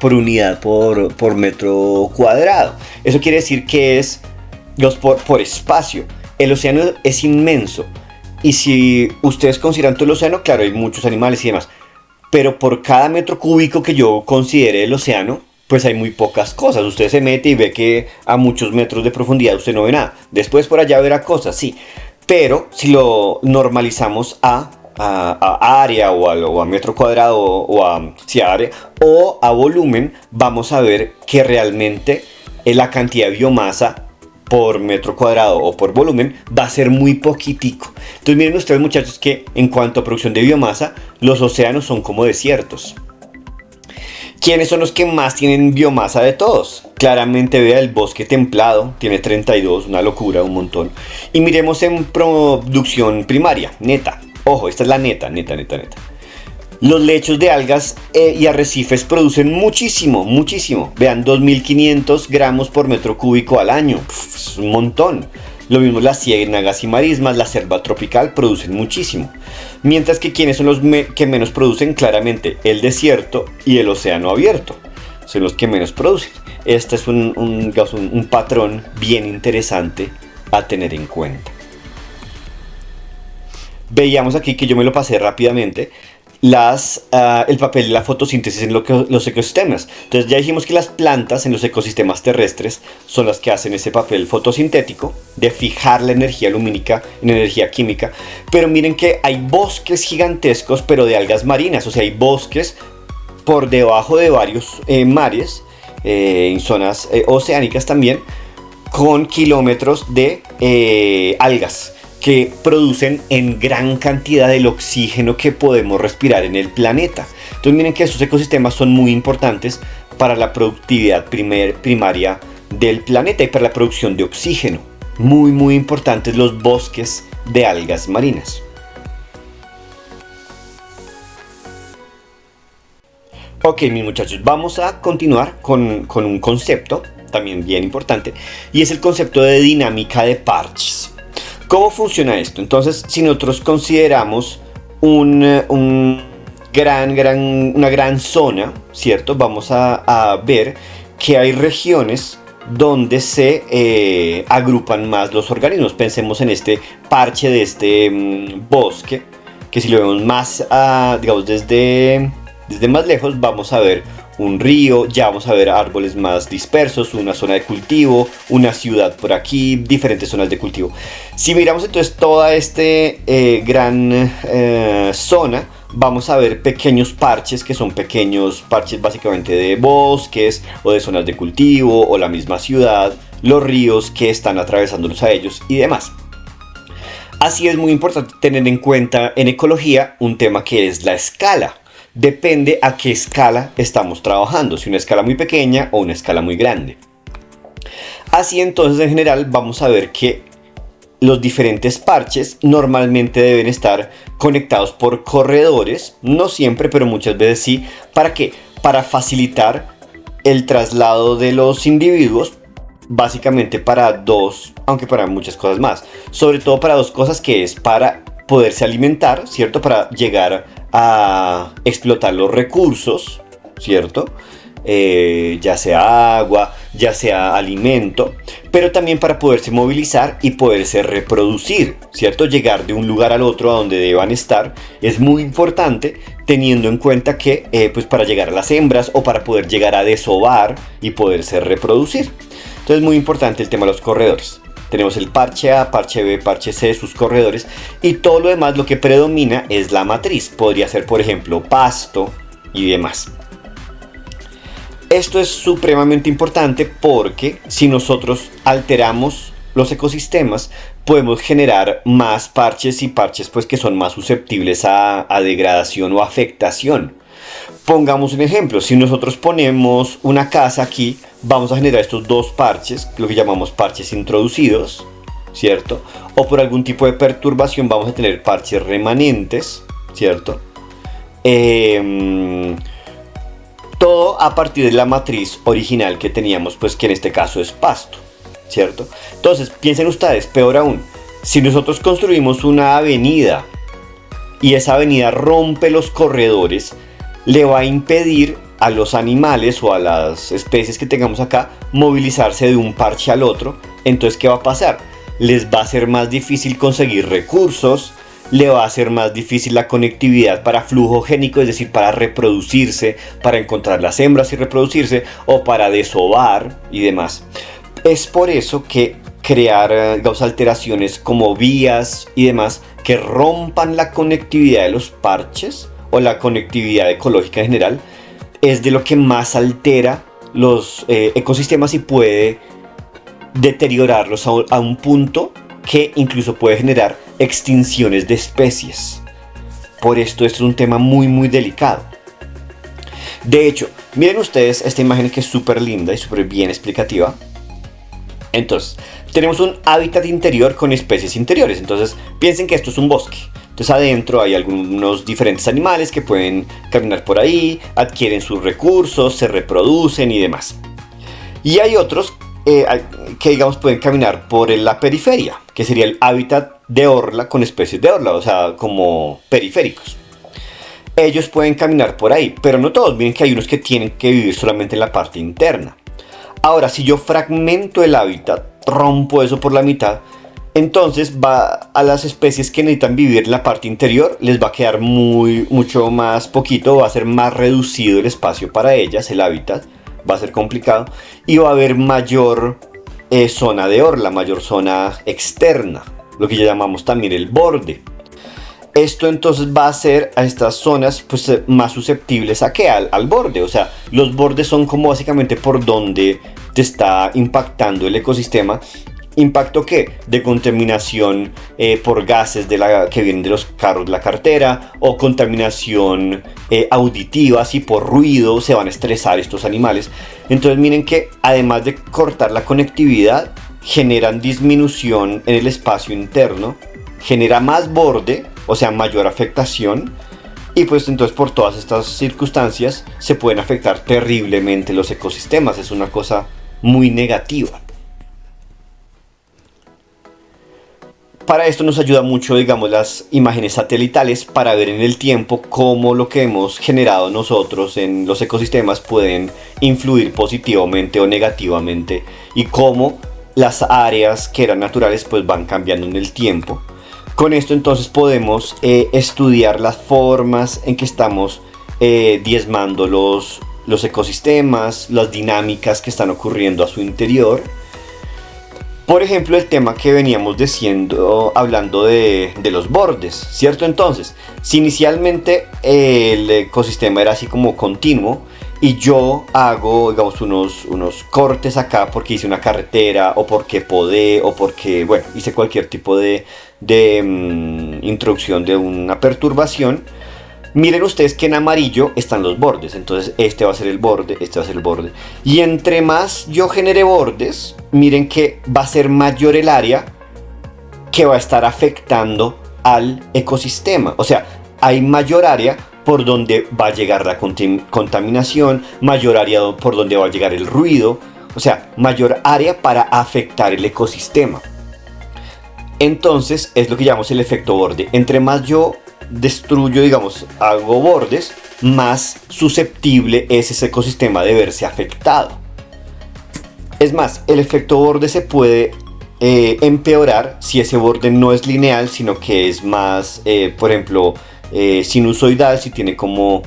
unidad, por metro cuadrado. Eso quiere decir que es por espacio. El océano es inmenso. Y si ustedes consideran todo el océano, claro, hay muchos animales y demás. Pero por cada metro cúbico que yo considere el océano, pues hay muy pocas cosas. Usted se mete y ve que a muchos metros de profundidad usted no ve nada. Después por allá verá cosas, sí. Pero si lo normalizamos a área o a metro cuadrado área o a volumen, vamos a ver que realmente la cantidad de biomasa por metro cuadrado o por volumen va a ser muy poquitico. Entonces miren ustedes, muchachos, que en cuanto a producción de biomasa, los océanos son como desiertos. ¿Quiénes son los que más tienen biomasa de todos? Claramente vea el bosque templado, tiene 32, una locura, un montón. Y miremos en producción primaria, neta. Ojo, esta es la neta. Los lechos de algas y arrecifes producen muchísimo. Vean, 2500 gramos por metro cúbico al año. Es un montón. Lo mismo las ciénagas y marismas, la selva tropical producen muchísimo. Mientras que quienes son los que menos producen, claramente el desierto y el océano abierto. Son los que menos producen. Este es un patrón bien interesante a tener en cuenta. Veíamos aquí, que yo me lo pasé rápidamente, el papel de la fotosíntesis en los ecosistemas. Entonces ya dijimos que las plantas en los ecosistemas terrestres son las que hacen ese papel fotosintético de fijar la energía lumínica en energía química. Pero miren que hay bosques gigantescos, pero de algas marinas. O sea, hay bosques por debajo de varios mares, en zonas oceánicas también, con kilómetros de algas que producen en gran cantidad el oxígeno que podemos respirar en el planeta. Entonces miren que esos ecosistemas son muy importantes para la productividad primaria del planeta y para la producción de oxígeno. Muy importantes los bosques de algas marinas. Ok, mis muchachos, vamos a continuar con un concepto también bien importante, y es el concepto de dinámica de parches. ¿Cómo funciona esto? Entonces, si nosotros consideramos una gran zona, ¿cierto? Vamos a ver que hay regiones donde se agrupan más los organismos. Pensemos en este parche de este bosque, que si lo vemos más, digamos, desde más lejos, vamos a ver un río, ya vamos a ver árboles más dispersos, una zona de cultivo, una ciudad por aquí, diferentes zonas de cultivo. Si miramos entonces toda esta gran zona, vamos a ver pequeños parches, que son pequeños parches básicamente de bosques o de zonas de cultivo o la misma ciudad, los ríos que están atravesándolos a ellos y demás. Así es muy importante tener en cuenta en ecología un tema que es la escala. Depende a qué escala estamos trabajando, si una escala muy pequeña o una escala muy grande. Así entonces, en general, vamos a ver que los diferentes parches normalmente deben estar conectados por corredores, no siempre, pero muchas veces sí. ¿Para qué? Para facilitar el traslado de los individuos, básicamente para dos, aunque para muchas cosas más. Sobre todo para dos cosas, que es para poderse alimentar, ¿cierto? Para llegar a explotar los recursos, ¿cierto? Ya sea agua, ya sea alimento, pero también para poderse movilizar y poderse reproducir, ¿cierto? Llegar de un lugar al otro a donde deban estar es muy importante, teniendo en cuenta que pues para llegar a las hembras o para poder llegar a desovar y poderse reproducir. Entonces es muy importante el tema de los corredores. Tenemos el parche A, parche B, parche C, sus corredores, y todo lo demás, lo que predomina es la matriz. Podría ser, por ejemplo, pasto y demás. Esto es supremamente importante porque si nosotros alteramos los ecosistemas, podemos generar más parches y parches pues que son más susceptibles a degradación o afectación. Pongamos un ejemplo, si nosotros ponemos una casa aquí, vamos a generar estos dos parches, lo que llamamos parches introducidos, ¿cierto? O por algún tipo de perturbación vamos a tener parches remanentes, ¿cierto? Todo a partir de la matriz original que teníamos, pues que en este caso es pasto. ¿cierto? Entonces, piensen ustedes, peor aún, si nosotros construimos una avenida y esa avenida rompe los corredores, le va a impedir a los animales o a las especies que tengamos acá movilizarse de un parche al otro. Entonces, ¿qué va a pasar? Les va a ser más difícil conseguir recursos, le va a ser más difícil la conectividad para flujo génico, es decir, para reproducirse, para encontrar las hembras y reproducirse, o para desovar y demás. Es por eso que crear alteraciones como vías y demás que rompan la conectividad de los parches o la conectividad ecológica en general es de lo que más altera los ecosistemas y puede deteriorarlos a un punto que incluso puede generar extinciones de especies. Por esto es un tema muy muy delicado. De hecho, miren ustedes esta imagen que es súper linda y súper bien explicativa. Entonces, tenemos un hábitat interior con especies interiores. Entonces, piensen que esto es un bosque. Entonces, adentro hay algunos diferentes animales que pueden caminar por ahí, adquieren sus recursos, se reproducen y demás. Y hay otros que, digamos, pueden caminar por la periferia, que sería el hábitat de orla con especies de orla, o sea, como periféricos. Ellos pueden caminar por ahí, pero no todos. Miren que hay unos que tienen que vivir solamente en la parte interna. Ahora, si yo fragmento el hábitat, rompo eso por la mitad, entonces va a las especies que necesitan vivir en la parte interior, les va a quedar mucho más poquito, va a ser más reducido el espacio para ellas, el hábitat, va a ser complicado, y va a haber mayor zona de orla, mayor zona externa, lo que ya llamamos también el borde. Esto entonces va a hacer a estas zonas pues, más susceptibles a ¿qué? Al borde. O sea, los bordes son como básicamente por donde te está impactando el ecosistema. ¿Impacto qué? De contaminación por gases que vienen de los carros de la carretera, o contaminación auditiva, así por ruido se van a estresar estos animales. Entonces miren que además de cortar la conectividad, generan disminución en el espacio interno, genera más borde, o sea, mayor afectación, y pues entonces por todas estas circunstancias se pueden afectar terriblemente los ecosistemas. Es una cosa muy negativa. Para esto nos ayuda mucho, digamos, las imágenes satelitales para ver en el tiempo cómo lo que hemos generado nosotros en los ecosistemas pueden influir positivamente o negativamente, y cómo las áreas que eran naturales pues van cambiando en el tiempo. Con esto entonces podemos estudiar las formas en que estamos diezmando los ecosistemas, las dinámicas que están ocurriendo a su interior. Por ejemplo, el tema que veníamos hablando de los bordes, ¿cierto? Entonces, si inicialmente el ecosistema era así como continuo, y yo hago, digamos, unos cortes acá porque hice una carretera, o porque podé, o porque, bueno, hice cualquier tipo de introducción de una perturbación. Miren ustedes que en amarillo están los bordes. Entonces este va a ser el borde, este va a ser el borde. Y entre más yo genere bordes, miren que va a ser mayor el área que va a estar afectando al ecosistema. O sea, hay mayor área por donde va a llegar la contaminación, mayor área por donde va a llegar el ruido. O sea, mayor área para afectar el ecosistema. Entonces es lo que llamamos el efecto borde. Entre más yo destruyo, digamos, hago bordes, más susceptible es ese ecosistema de verse afectado. Es más, el efecto borde se puede empeorar si ese borde no es lineal, sino que es más, por ejemplo, sinusoidal, si tiene como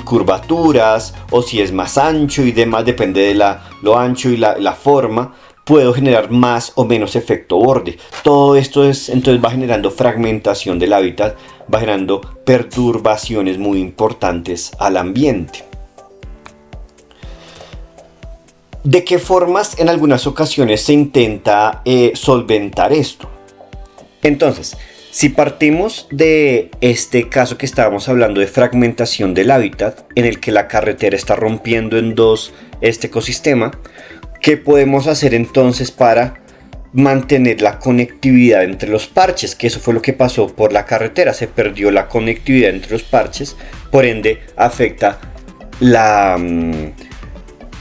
curvaturas, o si es más ancho y demás, depende de lo ancho y la forma. Puedo generar más o menos efecto borde. Todo esto entonces va generando fragmentación del hábitat, va generando perturbaciones muy importantes al ambiente. ¿De qué formas en algunas ocasiones se intenta solventar esto? Entonces, si partimos de este caso que estábamos hablando de fragmentación del hábitat, en el que la carretera está rompiendo en dos este ecosistema, ¿qué podemos hacer entonces para mantener la conectividad entre los parches? Que eso fue lo que pasó por la carretera, se perdió la conectividad entre los parches, por ende afecta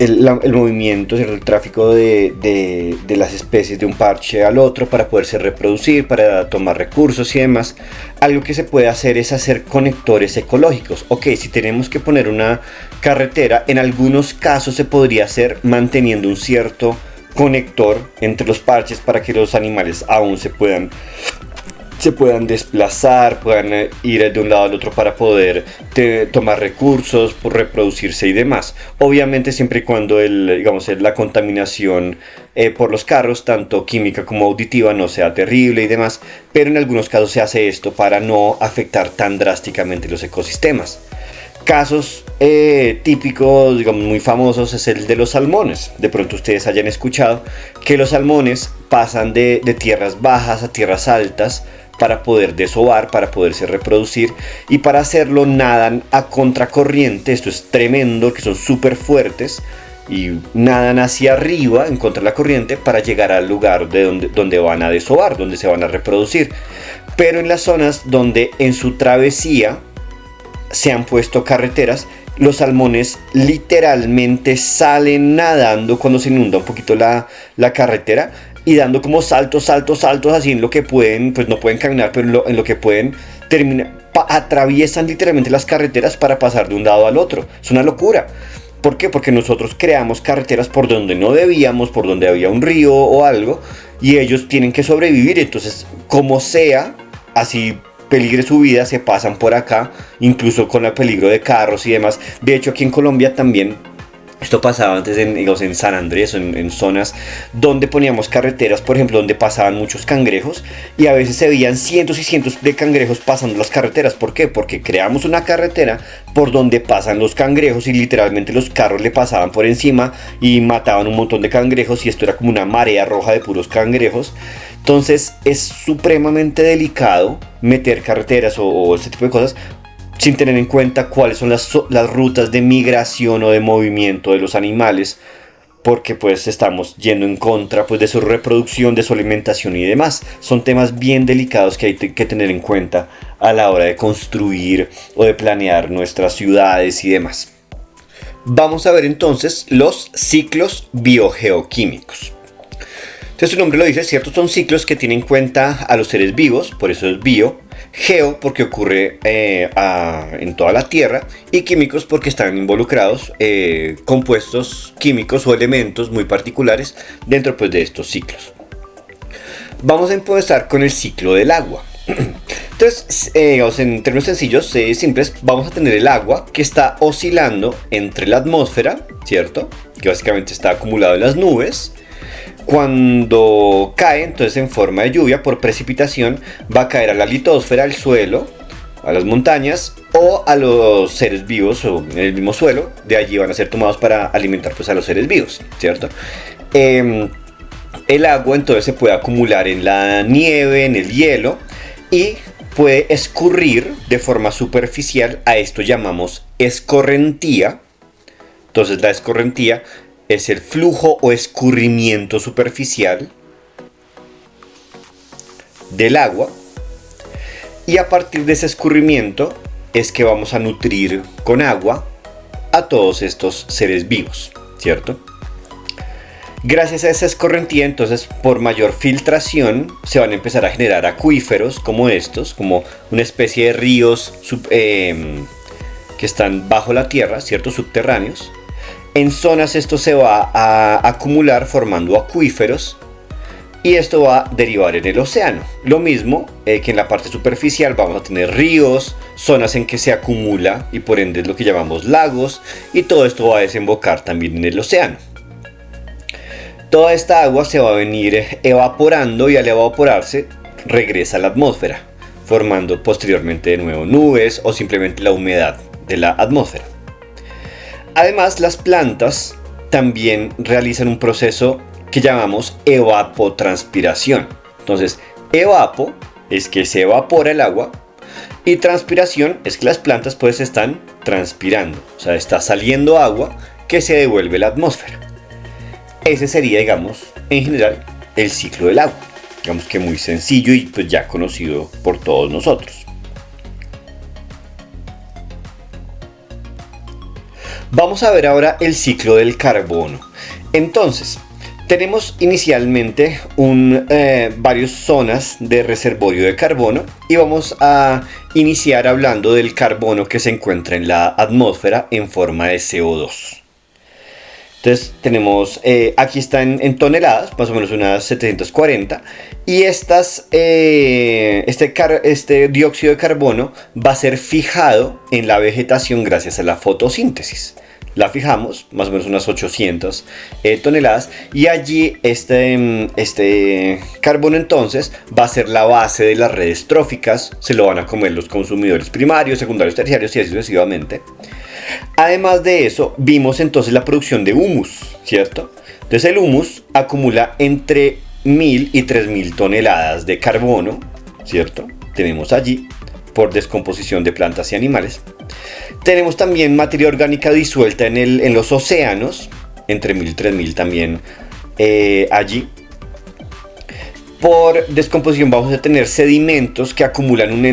el movimiento, ¿cierto? El tráfico de las especies de un parche al otro para poderse reproducir, para tomar recursos y demás. Algo que se puede hacer es hacer conectores ecológicos. Ok, si tenemos que poner una carretera, en algunos casos se podría hacer manteniendo un cierto conector entre los parches para que los animales aún se puedan desplazar, puedan ir de un lado al otro para poder tomar recursos, por reproducirse y demás. Obviamente siempre y cuando la contaminación por los carros, tanto química como auditiva, no sea terrible y demás, pero en algunos casos se hace esto para no afectar tan drásticamente los ecosistemas. Casos típicos, digamos, muy famosos es el de los salmones. De pronto ustedes hayan escuchado que los salmones pasan de tierras bajas a tierras altas para poder desovar, para poderse reproducir, y para hacerlo nadan a contracorriente. Esto es tremendo, que son súper fuertes y nadan hacia arriba en contra de la corriente para llegar al lugar donde van a desovar, donde se van a reproducir. Pero en las zonas donde en su travesía se han puesto carreteras, los salmones literalmente salen nadando cuando se inunda un poquito la carretera, y dando como saltos así en lo que pueden. Pues no pueden caminar, pero en lo que pueden atraviesan literalmente las carreteras para pasar de un lado al otro. Es una locura. ¿Por qué? Porque nosotros creamos carreteras por donde no debíamos, por donde había un río o algo, y ellos tienen que sobrevivir. Entonces, como sea, así peligre su vida, se pasan por acá, incluso con el peligro de carros y demás. De hecho, aquí en Colombia también esto pasaba antes en San Andrés, en zonas donde poníamos carreteras, por ejemplo, donde pasaban muchos cangrejos, y a veces se veían cientos y cientos de cangrejos pasando las carreteras. ¿Por qué? Porque creamos una carretera por donde pasan los cangrejos, y literalmente los carros le pasaban por encima y mataban un montón de cangrejos, y esto era como una marea roja de puros cangrejos. Entonces es supremamente delicado meter carreteras o este tipo de cosas sin tener en cuenta cuáles son las rutas de migración o de movimiento de los animales, porque pues estamos yendo en contra pues de su reproducción, de su alimentación y demás. Son temas bien delicados que hay que tener en cuenta a la hora de construir o de planear nuestras ciudades y demás. Vamos a ver entonces los ciclos biogeoquímicos. Entonces su nombre lo dice, ¿cierto? Son ciclos que tienen en cuenta a los seres vivos, por eso es bio. Geo porque ocurre en toda la Tierra, y químicos porque están involucrados compuestos químicos o elementos muy particulares dentro pues de estos ciclos. Vamos a empezar con el ciclo del agua. Entonces, en términos sencillos, simples, vamos a tener el agua que está oscilando entre la atmósfera, ¿cierto? Que básicamente está acumulado en las nubes. Cuando cae, entonces en forma de lluvia por precipitación, va a caer a la litosfera, al suelo, a las montañas o a los seres vivos o en el mismo suelo. De allí van a ser tomados para alimentar pues a los seres vivos, ¿cierto? El agua entonces se puede acumular en la nieve, en el hielo, y puede escurrir de forma superficial. A esto llamamos escorrentía. Entonces la escorrentía es el flujo o escurrimiento superficial del agua, y a partir de ese escurrimiento es que vamos a nutrir con agua a todos estos seres vivos, ¿cierto? Gracias a esa escorrentía, entonces, por mayor filtración se van a empezar a generar acuíferos como estos, como una especie de ríos que están bajo la tierra, ¿cierto? Subterráneos. En zonas esto se va a acumular formando acuíferos, y esto va a derivar en el océano. Lo mismo que en la parte superficial vamos a tener ríos, zonas en que se acumula y por ende es lo que llamamos lagos, y todo esto va a desembocar también en el océano. Toda esta agua se va a venir evaporando, y al evaporarse regresa a la atmósfera, formando posteriormente de nuevo nubes o simplemente la humedad de la atmósfera. Además, las plantas también realizan un proceso que llamamos evapotranspiración. Entonces, evapo es que se evapora el agua, y transpiración es que las plantas pues están transpirando, o sea, está saliendo agua que se devuelve a la atmósfera. Ese sería, digamos, en general, el ciclo del agua. Digamos que muy sencillo y pues ya conocido por todos nosotros. Vamos a ver ahora el ciclo del carbono. Entonces, tenemos inicialmente varias zonas de reservorio de carbono y vamos a iniciar hablando del carbono que se encuentra en la atmósfera en forma de CO2. Entonces tenemos, aquí está en toneladas, más o menos unas 740, y este dióxido de carbono va a ser fijado en la vegetación gracias a la fotosíntesis. La fijamos, más o menos unas 800 toneladas, y allí este carbono entonces va a ser la base de las redes tróficas, se lo van a comer los consumidores primarios, secundarios, terciarios y así sucesivamente. Además de eso, vimos entonces la producción de humus, ¿cierto? Entonces el humus acumula entre 1000 y 3000 toneladas de carbono, ¿cierto? Tenemos allí, por descomposición de plantas y animales. Tenemos también materia orgánica disuelta en los océanos, entre 1000 y 3000 también allí. Por descomposición vamos a tener sedimentos que acumulan una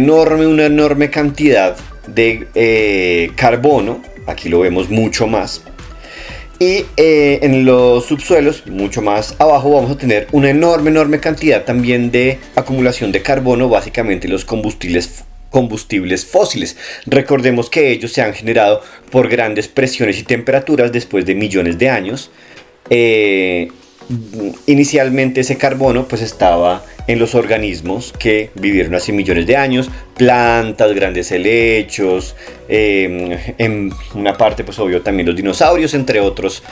enorme cantidad de carbono, aquí lo vemos mucho más, y en los subsuelos, mucho más abajo, vamos a tener una enorme cantidad también de acumulación de carbono, básicamente los combustibles fósiles. Recordemos que ellos se han generado por grandes presiones y temperaturas después de millones de años. Inicialmente ese carbono pues estaba en los organismos que vivieron hace millones de años, plantas, grandes helechos, en una parte pues obvio también los dinosaurios, entre otros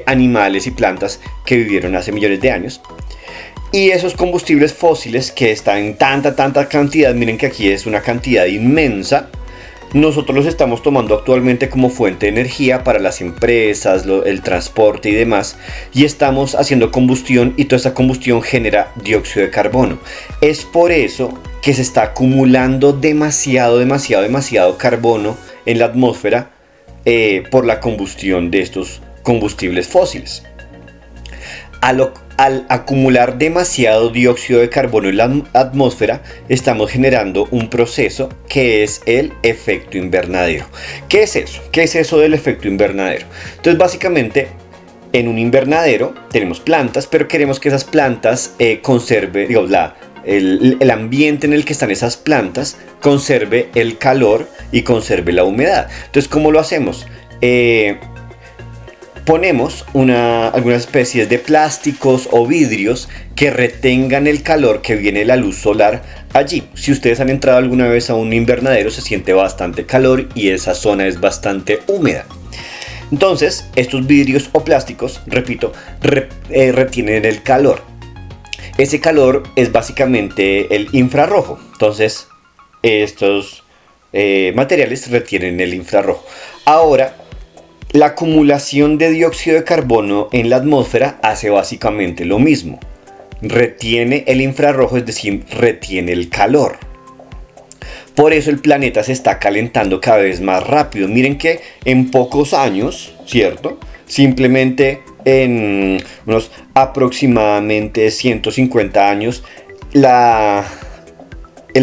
animales y plantas que vivieron hace millones de años. Y esos combustibles fósiles que están en tanta cantidad, miren que aquí es una cantidad inmensa, nosotros los estamos tomando actualmente como fuente de energía para las empresas, el transporte y demás, y estamos haciendo combustión y toda esa combustión genera dióxido de carbono. Es por eso que se está acumulando demasiado carbono en la atmósfera por la combustión de estos combustibles fósiles. Al acumular demasiado dióxido de carbono en la atmósfera, estamos generando un proceso que es el efecto invernadero. ¿Qué es eso? ¿Qué es eso del efecto invernadero? Entonces, básicamente, en un invernadero tenemos plantas, pero queremos que esas plantas conserve, digamos, el ambiente en el que están esas plantas conserve el calor y conserve la humedad. Entonces, ¿cómo lo hacemos? Ponemos algunas especies de plásticos o vidrios que retengan el calor que viene de la luz solar allí. Si ustedes han entrado alguna vez a un invernadero, se siente bastante calor y esa zona es bastante húmeda. Entonces, estos vidrios o plásticos, repito, retienen el calor. Ese calor es básicamente el infrarrojo. Entonces, estos materiales retienen el infrarrojo. Ahora, la acumulación de dióxido de carbono en la atmósfera hace básicamente lo mismo. Retiene el infrarrojo, es decir, retiene el calor. Por eso el planeta se está calentando cada vez más rápido. Miren que en pocos años, ¿cierto? Simplemente en unos aproximadamente 150 años, el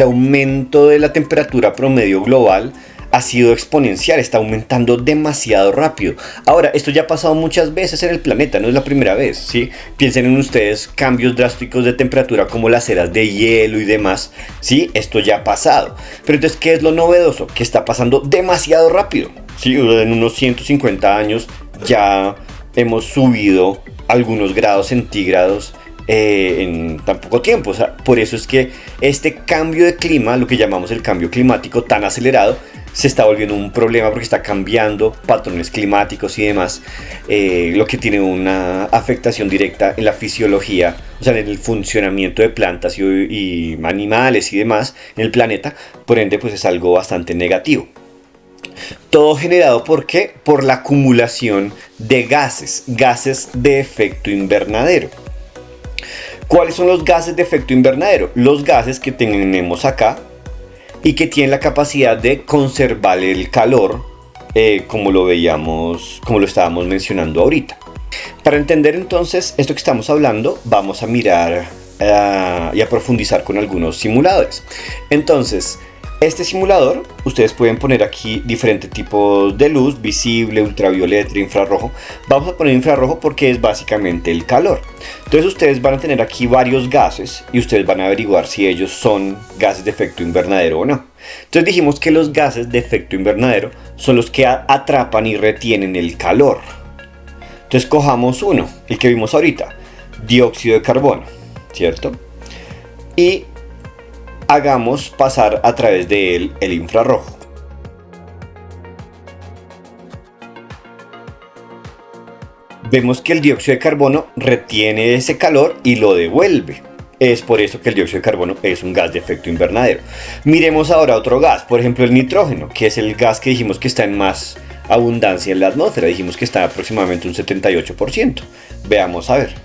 aumento de la temperatura promedio global ha sido exponencial, está aumentando demasiado rápido. Ahora, esto ya ha pasado muchas veces en el planeta, no es la primera vez, ¿sí? Piensen en ustedes cambios drásticos de temperatura como las eras de hielo y demás, ¿sí? Esto ya ha pasado. Pero entonces, ¿qué es lo novedoso? Que está pasando demasiado rápido, ¿sí? En unos 150 años ya hemos subido algunos grados centígrados en tan poco tiempo. O sea, por eso es que este cambio de clima, lo que llamamos el cambio climático tan acelerado, se está volviendo un problema porque está cambiando patrones climáticos y demás, lo que tiene una afectación directa en la fisiología, o sea, en el funcionamiento de plantas y animales y demás en el planeta. Por ende, pues es algo bastante negativo. Todo generado ¿por qué? Por la acumulación de gases de efecto invernadero. ¿Cuáles son los gases de efecto invernadero? Los gases que tenemos acá y que tienen la capacidad de conservar el calor, como lo veíamos, como lo estábamos mencionando ahorita. Para entender entonces esto que estamos hablando, vamos a mirar y a profundizar con algunos simuladores. Entonces, Este simulador, ustedes pueden poner aquí diferentes tipos de luz, visible, ultravioleta, infrarrojo. Vamos a poner infrarrojo porque es básicamente el calor. Entonces ustedes van a tener aquí varios gases y ustedes van a averiguar si ellos son gases de efecto invernadero o no. Entonces dijimos que los gases de efecto invernadero son los que atrapan y retienen el calor. Entonces cojamos uno, el que vimos ahorita, dióxido de carbono, ¿cierto? Y hagamos pasar a través de él el infrarrojo. Vemos que el dióxido de carbono retiene ese calor y lo devuelve. Es por eso que el dióxido de carbono es un gas de efecto invernadero. Miremos ahora otro gas, por ejemplo el nitrógeno, que es el gas que dijimos que está en más abundancia en la atmósfera. Dijimos que está aproximadamente un 78%. Veamos a ver.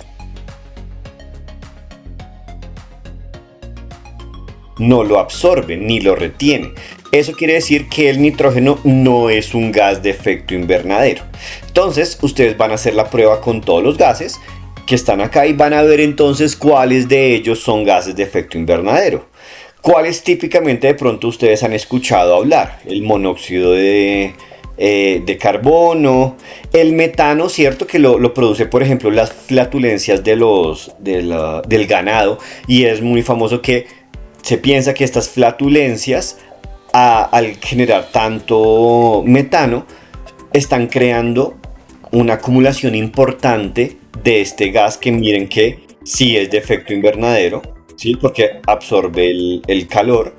No lo absorbe ni lo retiene. Eso quiere decir que el nitrógeno no es un gas de efecto invernadero. Entonces ustedes van a hacer la prueba con todos los gases que están acá y van a ver entonces cuáles de ellos son gases de efecto invernadero. ¿Cuáles típicamente de pronto ustedes han escuchado hablar? El monóxido de carbono, el metano, ¿cierto? Que lo produce, por ejemplo, las flatulencias del ganado, y es muy famoso que se piensa que estas flatulencias, al generar tanto metano, están creando una acumulación importante de este gas que miren que sí es de efecto invernadero, ¿sí? Porque absorbe el calor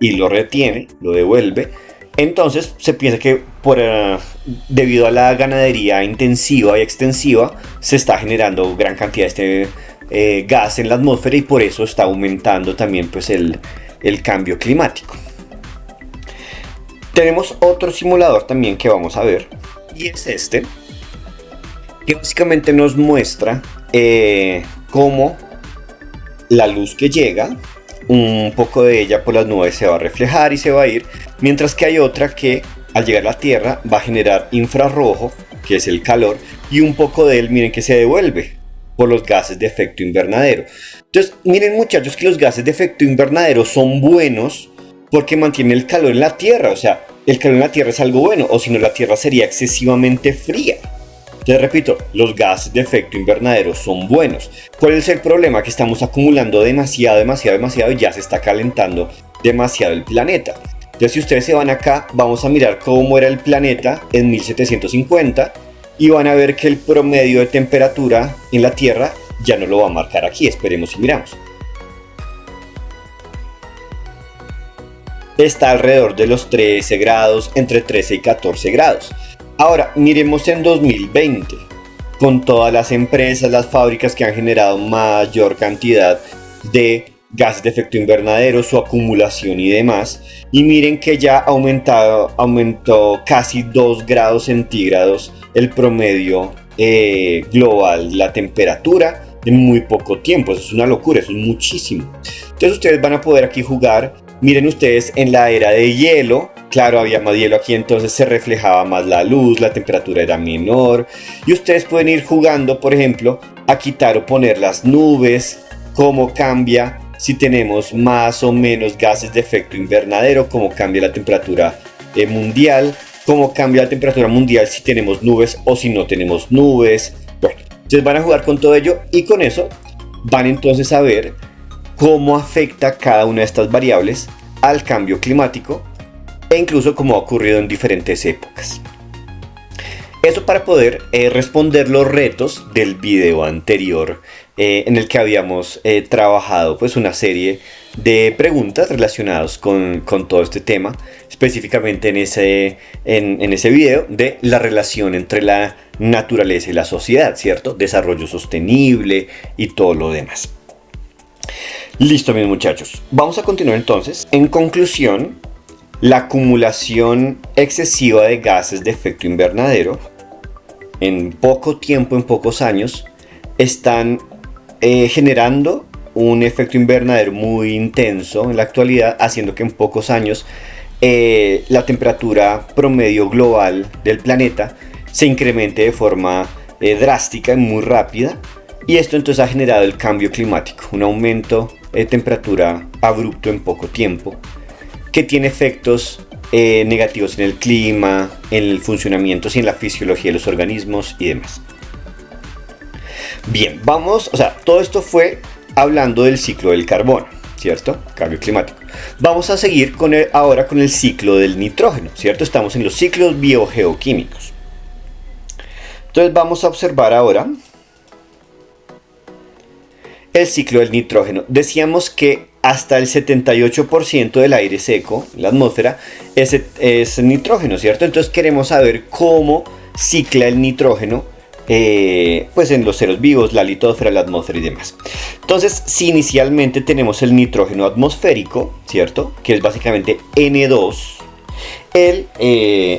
y lo retiene, lo devuelve. Entonces se piensa que debido a la ganadería intensiva y extensiva se está generando gran cantidad de este gas en la atmósfera y por eso está aumentando también pues el cambio climático. Tenemos otro simulador también que vamos a ver y es este, que básicamente nos muestra cómo la luz que llega, un poco de ella por las nubes se va a reflejar y se va a ir, mientras que hay otra que al llegar a la Tierra va a generar infrarrojo, que es el calor, y un poco de él miren que se devuelve por los gases de efecto invernadero. Entonces miren muchachos que los gases de efecto invernadero son buenos porque mantienen el calor en la Tierra. O sea, el calor en la Tierra es algo bueno, o si no la Tierra sería excesivamente fría. Entonces repito, los gases de efecto invernadero son buenos. ¿Cuál es el problema? Que estamos acumulando demasiado y ya se está calentando demasiado el planeta. Entonces si ustedes se van acá, vamos a mirar cómo era el planeta en 1750 y van a ver que el promedio de temperatura en la Tierra ya no lo va a marcar aquí. Esperemos y miramos. Está alrededor de los 13 grados, entre 13 y 14 grados. Ahora, miremos en 2020, con todas las empresas, las fábricas que han generado mayor cantidad de gases de efecto invernadero, su acumulación y demás. Y miren que ya aumentó casi 2 grados centígrados el promedio global, la temperatura en muy poco tiempo. Eso es una locura, eso es muchísimo. Entonces ustedes van a poder aquí jugar. Miren ustedes en la era de hielo, claro, había más hielo aquí, entonces se reflejaba más la luz, la temperatura era menor. Y ustedes pueden ir jugando, por ejemplo, a quitar o poner las nubes, cómo cambia si tenemos más o menos gases de efecto invernadero, cómo cambia la temperatura mundial, cómo cambia la temperatura mundial si tenemos nubes o si no tenemos nubes. Bueno, entonces van a jugar con todo ello y con eso van entonces a ver cómo afecta cada una de estas variables al cambio climático e incluso cómo ha ocurrido en diferentes épocas. Eso para poder responder los retos del video anterior en el que habíamos trabajado pues una serie de preguntas relacionadas con todo este tema, específicamente en ese video de la relación entre la naturaleza y la sociedad, ¿cierto? Desarrollo sostenible y todo lo demás. Listo, mis muchachos. Vamos a continuar entonces. En conclusión, la acumulación excesiva de gases de efecto invernadero en poco tiempo, en pocos años, están generando un efecto invernadero muy intenso en la actualidad, haciendo que en pocos años la temperatura promedio global del planeta se incremente de forma drástica y muy rápida. Y esto entonces ha generado el cambio climático, un aumento de temperatura abrupto en poco tiempo. que tiene efectos negativos en el clima, en el funcionamiento y en la fisiología de los organismos y demás. Bien, todo esto fue hablando del ciclo del carbono, ¿cierto? Cambio climático. Vamos a seguir ahora con el ciclo del nitrógeno, ¿cierto? Estamos en los ciclos biogeoquímicos. Entonces vamos a observar ahora el ciclo del nitrógeno. Decíamos que hasta el 78% del aire seco, la atmósfera, es nitrógeno, ¿cierto? Entonces queremos saber cómo cicla el nitrógeno pues en los seres vivos, la litosfera, la atmósfera y demás. Entonces, si inicialmente tenemos el nitrógeno atmosférico, ¿cierto? Que es básicamente N2, él,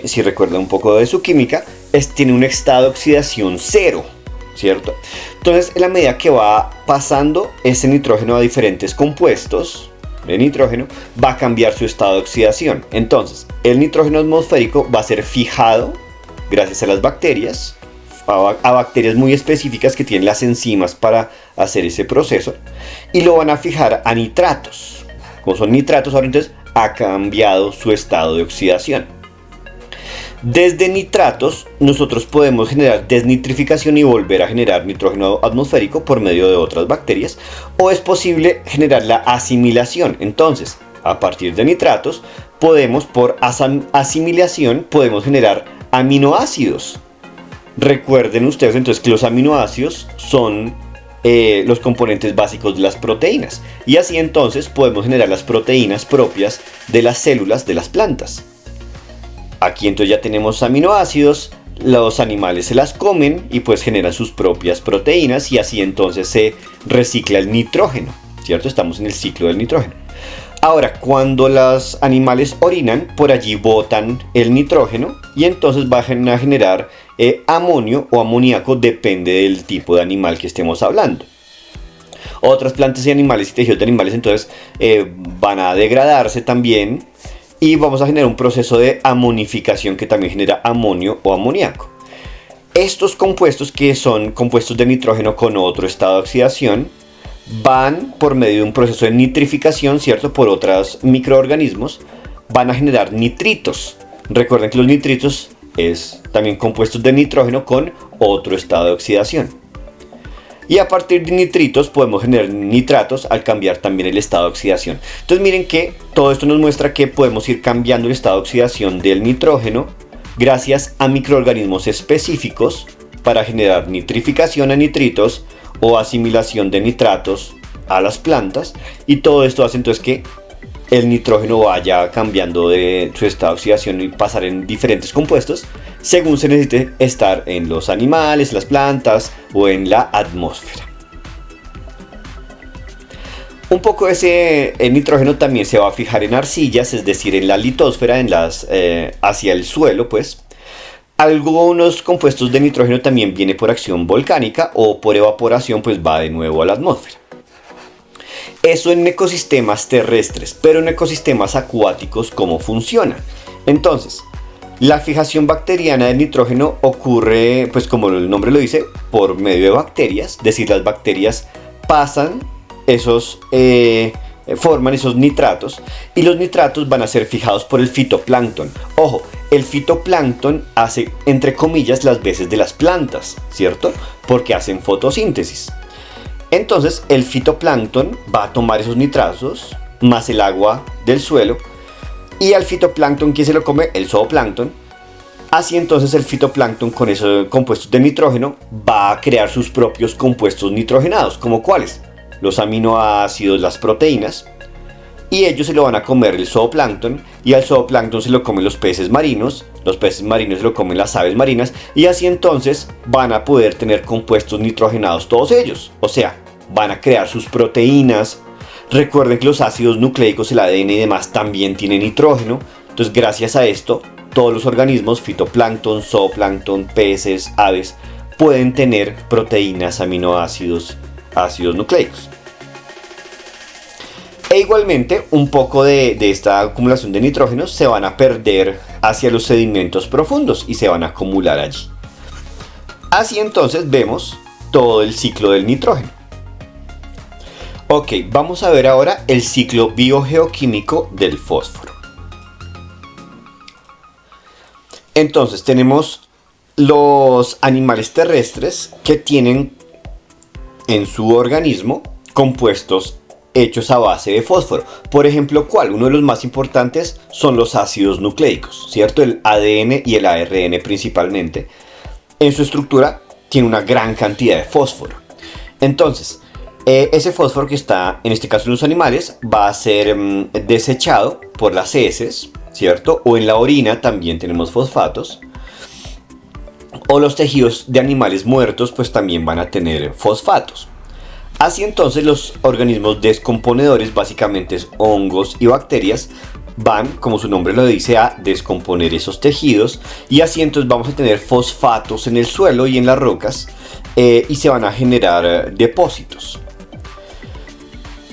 si recuerda un poco de su química, tiene un estado de oxidación 0, ¿cierto? Entonces, en la medida que va pasando ese nitrógeno a diferentes compuestos de nitrógeno, va a cambiar su estado de oxidación. Entonces, el nitrógeno atmosférico va a ser fijado gracias a las bacterias, a bacterias muy específicas que tienen las enzimas para hacer ese proceso, y lo van a fijar a nitratos. Como son nitratos, ahora entonces ha cambiado su estado de oxidación. Desde nitratos nosotros podemos generar desnitrificación y volver a generar nitrógeno atmosférico por medio de otras bacterias, o es posible generar la asimilación. Entonces, a partir de nitratos por asimilación podemos generar aminoácidos. Recuerden ustedes entonces que los aminoácidos son los componentes básicos de las proteínas, y así entonces podemos generar las proteínas propias de las células de las plantas. Aquí entonces ya tenemos aminoácidos, los animales se las comen y pues generan sus propias proteínas, y así entonces se recicla el nitrógeno, ¿cierto? Estamos en el ciclo del nitrógeno. Ahora, cuando los animales orinan, por allí botan el nitrógeno y entonces van a generar amonio o amoníaco, depende del tipo de animal que estemos hablando. Otras plantas y animales y tejidos de animales entonces van a degradarse también, y vamos a generar un proceso de amonificación que también genera amonio o amoníaco. Estos compuestos, que son compuestos de nitrógeno con otro estado de oxidación, van por medio de un proceso de nitrificación, ¿cierto? Por otros microorganismos, van a generar nitritos. Recuerden que los nitritos es también compuestos de nitrógeno con otro estado de oxidación. Y a partir de nitritos podemos generar nitratos al cambiar también el estado de oxidación. Entonces miren que todo esto nos muestra que podemos ir cambiando el estado de oxidación del nitrógeno gracias a microorganismos específicos para generar nitrificación a nitritos o asimilación de nitratos a las plantas, y todo esto hace entonces que el nitrógeno vaya cambiando de su estado de oxidación y pasar en diferentes compuestos según se necesite estar en los animales, las plantas o en la atmósfera. Un poco el nitrógeno también se va a fijar en arcillas, es decir, en la litosfera, hacia el suelo, pues. Algunos compuestos de nitrógeno también viene por acción volcánica o por evaporación, pues va de nuevo a la atmósfera. Eso en ecosistemas terrestres, pero en ecosistemas acuáticos, ¿cómo funciona? Entonces, la fijación bacteriana del nitrógeno ocurre, pues como el nombre lo dice, por medio de bacterias, es decir, las bacterias forman esos nitratos, y los nitratos van a ser fijados por el fitoplancton. Ojo, el fitoplancton hace, entre comillas, las veces de las plantas, ¿cierto? Porque hacen fotosíntesis. Entonces el fitoplancton va a tomar esos nitratos más el agua del suelo, y al fitoplancton, ¿quién se lo come? El zooplancton. Así entonces el fitoplancton, con esos compuestos de nitrógeno, va a crear sus propios compuestos nitrogenados. ¿Como cuáles? Los aminoácidos, las proteínas, y ellos se lo van a comer el zooplancton, y al zooplancton se lo comen los peces marinos se lo comen las aves marinas, y así entonces van a poder tener compuestos nitrogenados todos ellos, o sea, van a crear sus proteínas. Recuerden que los ácidos nucleicos, el ADN y demás también tienen nitrógeno, entonces gracias a esto todos los organismos, fitoplancton, zooplancton, peces, aves, pueden tener proteínas, aminoácidos, ácidos nucleicos. E igualmente, un poco de esta acumulación de nitrógeno se van a perder hacia los sedimentos profundos y se van a acumular allí. Así entonces vemos todo el ciclo del nitrógeno. Ok, vamos a ver ahora el ciclo biogeoquímico del fósforo. Entonces tenemos los animales terrestres que tienen en su organismo compuestos hechos a base de fósforo. Por ejemplo, ¿cuál? Uno de los más importantes son los ácidos nucleicos, ¿cierto? El ADN y el ARN principalmente. En su estructura tiene una gran cantidad de fósforo. Entonces, ese fósforo que está, en este caso en los animales, va a ser desechado por las heces, ¿cierto? O en la orina también tenemos fosfatos. O los tejidos de animales muertos pues también van a tener fosfatos. Así entonces los organismos descomponedores, básicamente hongos y bacterias, van, como su nombre lo dice, a descomponer esos tejidos, y así entonces vamos a tener fosfatos en el suelo y en las rocas, y se van a generar depósitos.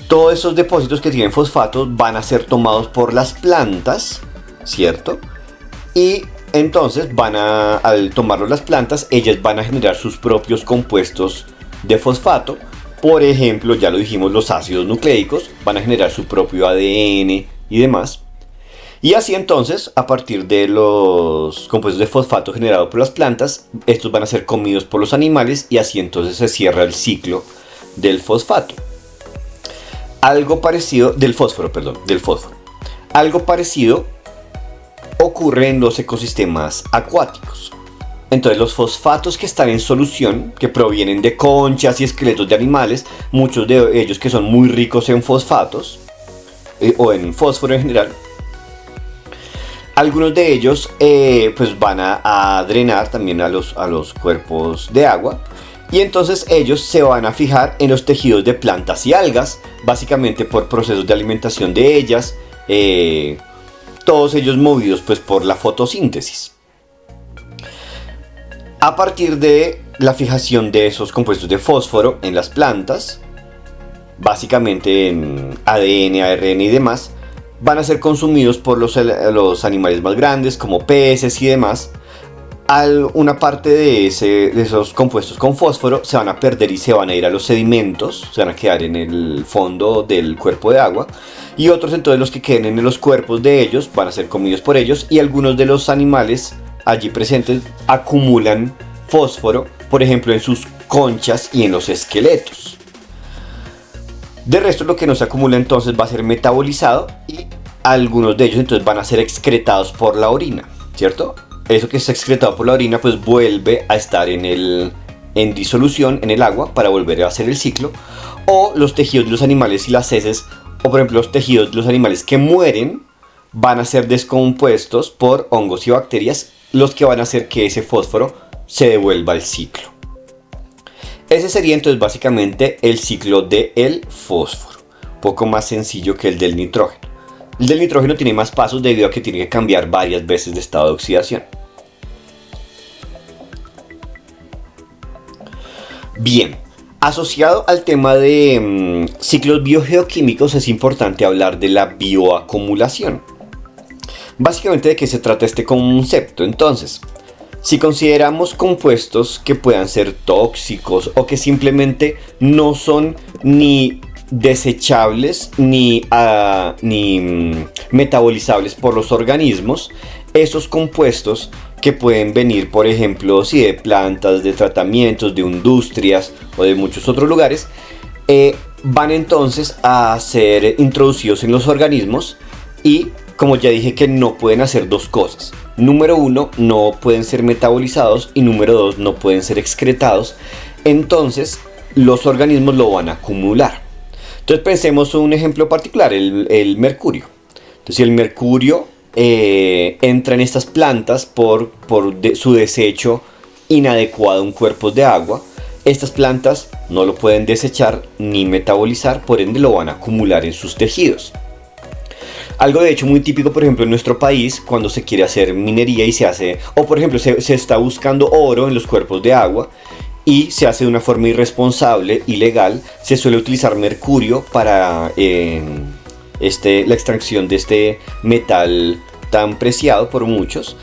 Todos esos depósitos que tienen fosfatos van a ser tomados por las plantas, ¿cierto? Y entonces al tomarlos las plantas, ellas van a generar sus propios compuestos de fosfato. Por ejemplo, ya lo dijimos, los ácidos nucleicos van a generar su propio ADN y demás. Y así entonces, a partir de los compuestos de fosfato generados por las plantas, estos van a ser comidos por los animales, y así entonces se cierra el ciclo del fosfato. Algo parecido, del fósforo. Algo parecido ocurre en los ecosistemas acuáticos. Entonces los fosfatos que están en solución, que provienen de conchas y esqueletos de animales, muchos de ellos que son muy ricos en fosfatos, o en fósforo en general, algunos de ellos pues van a drenar también a los cuerpos de agua, y entonces ellos se van a fijar en los tejidos de plantas y algas, básicamente por procesos de alimentación de ellas, todos ellos movidos pues por la fotosíntesis. A partir de la fijación de esos compuestos de fósforo en las plantas, básicamente en ADN, ARN y demás, van a ser consumidos por los animales más grandes como peces y demás. Una parte de esos compuestos con fósforo se van a perder y se van a ir a los sedimentos, se van a quedar en el fondo del cuerpo de agua, y otros, entonces, los que queden en los cuerpos de ellos van a ser comidos por ellos, y algunos de los animales allí presentes acumulan fósforo, por ejemplo en sus conchas y en los esqueletos. De resto, lo que no se acumula entonces va a ser metabolizado, y algunos de ellos entonces van a ser excretados por la orina, ¿cierto? Eso que es excretado por la orina pues vuelve a estar en disolución en el agua para volver a hacer el ciclo. O los tejidos de los animales y las heces, o por ejemplo los tejidos de los animales que mueren, van a ser descompuestos por hongos y bacterias, los que van a hacer que ese fósforo se devuelva al ciclo. Ese sería entonces básicamente el ciclo del fósforo, poco más sencillo que el del nitrógeno. El del nitrógeno tiene más pasos debido a que tiene que cambiar varias veces de estado de oxidación. Bien, asociado al tema de ciclos biogeoquímicos, es importante hablar de la bioacumulación. Básicamente, ¿de qué se trata este concepto? Entonces, si consideramos compuestos que puedan ser tóxicos o que simplemente no son ni desechables ni metabolizables por los organismos, esos compuestos que pueden venir, por ejemplo, si de plantas, de tratamientos, de industrias o de muchos otros lugares, van entonces a ser introducidos en los organismos, y como ya dije, que no pueden hacer dos cosas. Número uno, no pueden ser metabolizados, y número dos, no pueden ser excretados. Entonces los organismos lo van a acumular. Entonces pensemos un ejemplo particular, el mercurio. Entonces, si el mercurio entra en estas plantas por su desecho inadecuado en cuerpos de agua, estas plantas no lo pueden desechar ni metabolizar, por ende lo van a acumular en sus tejidos. Algo de hecho muy típico, por ejemplo, en nuestro país, cuando se quiere hacer minería y se hace, o por ejemplo se está buscando oro en los cuerpos de agua, y se hace de una forma irresponsable, ilegal, se suele utilizar mercurio para la extracción de este metal tan preciado por muchos.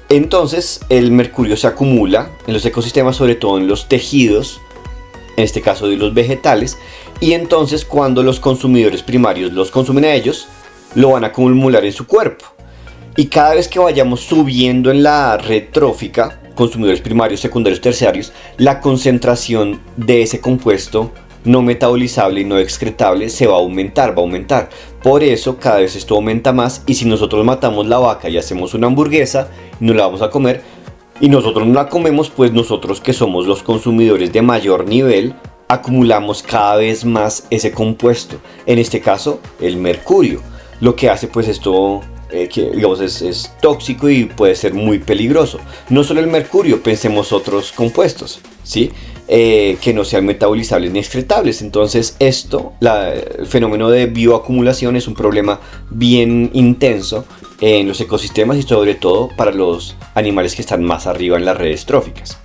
Entonces el mercurio se acumula en los ecosistemas, sobre todo en los tejidos, en este caso de los vegetales, y entonces cuando los consumidores primarios los consumen a ellos, lo van a acumular en su cuerpo. Y cada vez que vayamos subiendo en la red trófica, consumidores primarios, secundarios, terciarios, la concentración de ese compuesto no metabolizable y no excretable se va a aumentar, Por eso cada vez esto aumenta más, y si nosotros matamos la vaca y hacemos una hamburguesa y no la vamos a comer, y nosotros no la comemos, pues nosotros, que somos los consumidores de mayor nivel, acumulamos cada vez más ese compuesto, en este caso el mercurio. Lo que hace pues esto, que digamos es tóxico y puede ser muy peligroso. No solo el mercurio, pensemos otros compuestos, ¿sí? Que no sean metabolizables ni excretables. Entonces el fenómeno de bioacumulación es un problema bien intenso en los ecosistemas, y sobre todo para los animales que están más arriba en las redes tróficas.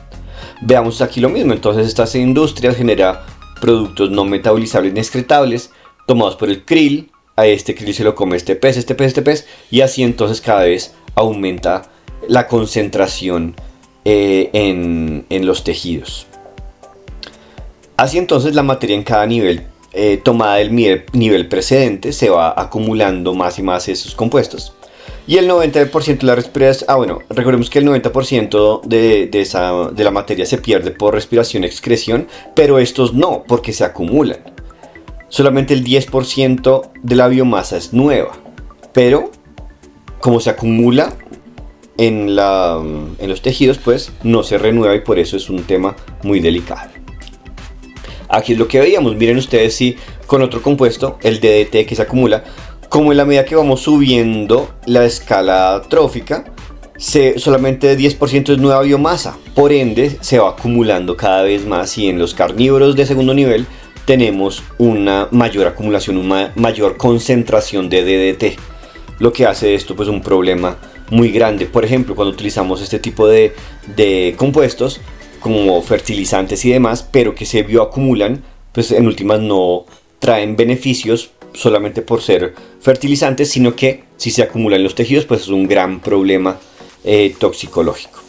Veamos aquí lo mismo. Entonces estas industrias generan productos no metabolizables ni excretables tomados por el krill. A este krill se lo come este pez, y así entonces cada vez aumenta la concentración en los tejidos. Así entonces la materia en cada nivel tomada del nivel precedente se va acumulando más y más esos compuestos. Y el 90% de la respiración, recordemos que el 90% de la materia se pierde por respiración y excreción, pero estos no, porque se acumulan. Solamente el 10% de la biomasa es nueva, pero como se acumula en los tejidos, pues no se renueva, y por eso es un tema muy delicado. Aquí es lo que veíamos. Miren ustedes, si con otro compuesto, el DDT, que se acumula, como en la medida que vamos subiendo la escala trófica, solamente el 10% es nueva biomasa, por ende se va acumulando cada vez más, y en los carnívoros de segundo nivel tenemos una mayor acumulación, una mayor concentración de DDT, lo que hace esto pues un problema muy grande. Por ejemplo, cuando utilizamos este tipo de compuestos como fertilizantes y demás, pero que se bioacumulan, pues en últimas no traen beneficios solamente por ser fertilizantes, sino que si se acumulan en los tejidos, pues es un gran problema toxicológico.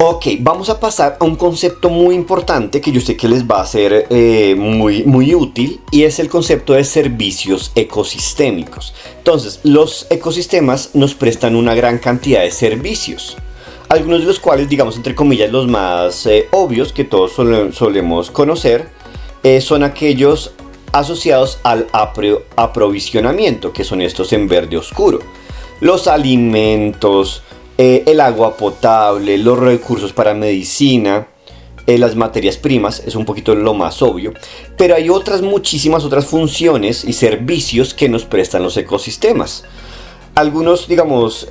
Ok, vamos a pasar a un concepto muy importante que yo sé que les va a ser muy útil, y es el concepto de servicios ecosistémicos. Entonces, los ecosistemas nos prestan una gran cantidad de servicios, algunos de los cuales, digamos entre comillas, los más obvios que todos solemos conocer, son aquellos asociados al aprovisionamiento, que son estos en verde oscuro: los alimentos, el agua potable, los recursos para medicina, las materias primas. Es un poquito lo más obvio, pero hay muchísimas otras funciones y servicios que nos prestan los ecosistemas. Algunos, digamos,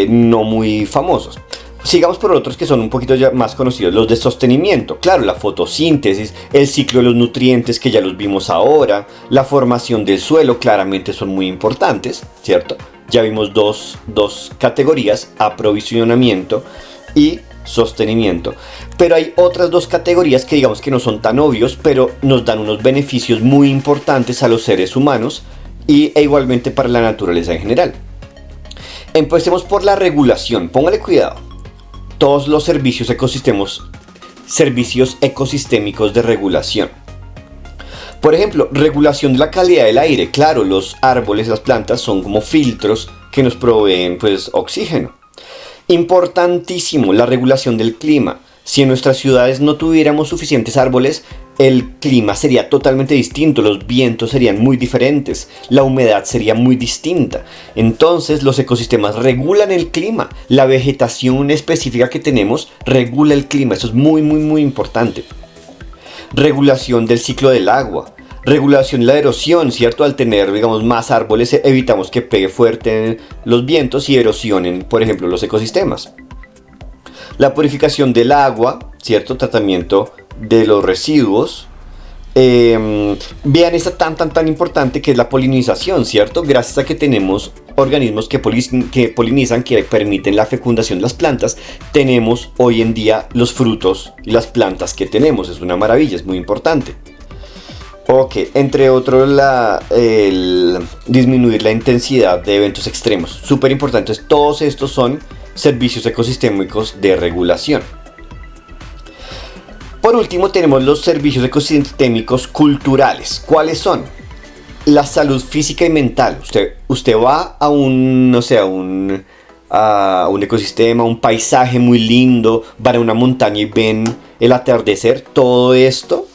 no muy famosos. Sigamos por otros que son un poquito ya más conocidos: los de sostenimiento, claro, la fotosíntesis, el ciclo de los nutrientes, que ya los vimos ahora, la formación del suelo, claramente son muy importantes, ¿cierto? Ya vimos dos categorías: aprovisionamiento y sostenimiento. Pero hay otras dos categorías que digamos que no son tan obvios, pero nos dan unos beneficios muy importantes a los seres humanos e igualmente para la naturaleza en general. Empecemos por la regulación. Póngale cuidado. Todos los servicios ecosistémicos de regulación. Por ejemplo, regulación de la calidad del aire. Claro, los árboles, las plantas son como filtros que nos proveen pues oxígeno. Importantísimo, la regulación del clima. Si en nuestras ciudades no tuviéramos suficientes árboles, el clima sería totalmente distinto, los vientos serían muy diferentes, la humedad sería muy distinta. Entonces los ecosistemas regulan el clima, la vegetación específica que tenemos regula el clima. Eso es muy importante. Regulación del ciclo del agua, regulación de la erosión, ¿cierto? Al tener, digamos, más árboles, evitamos que pegue fuerte los vientos y erosionen, por ejemplo, los ecosistemas. La purificación del agua, ¿cierto? Tratamiento de los residuos. Vean esta tan importante que es la polinización, ¿cierto? Gracias a que tenemos organismos que polinizan, que permiten la fecundación de las plantas, tenemos hoy en día los frutos y las plantas que tenemos. Es una maravilla, es muy importante. Ok, entre otros disminuir la intensidad de eventos extremos, súper importantes. Todos estos son servicios ecosistémicos de regulación. Por último, tenemos los servicios ecosistémicos culturales. ¿Cuáles son? La salud física y mental. Usted va a un, no sé, a un ecosistema, un paisaje muy lindo, van a una montaña y ven el atardecer. Todo esto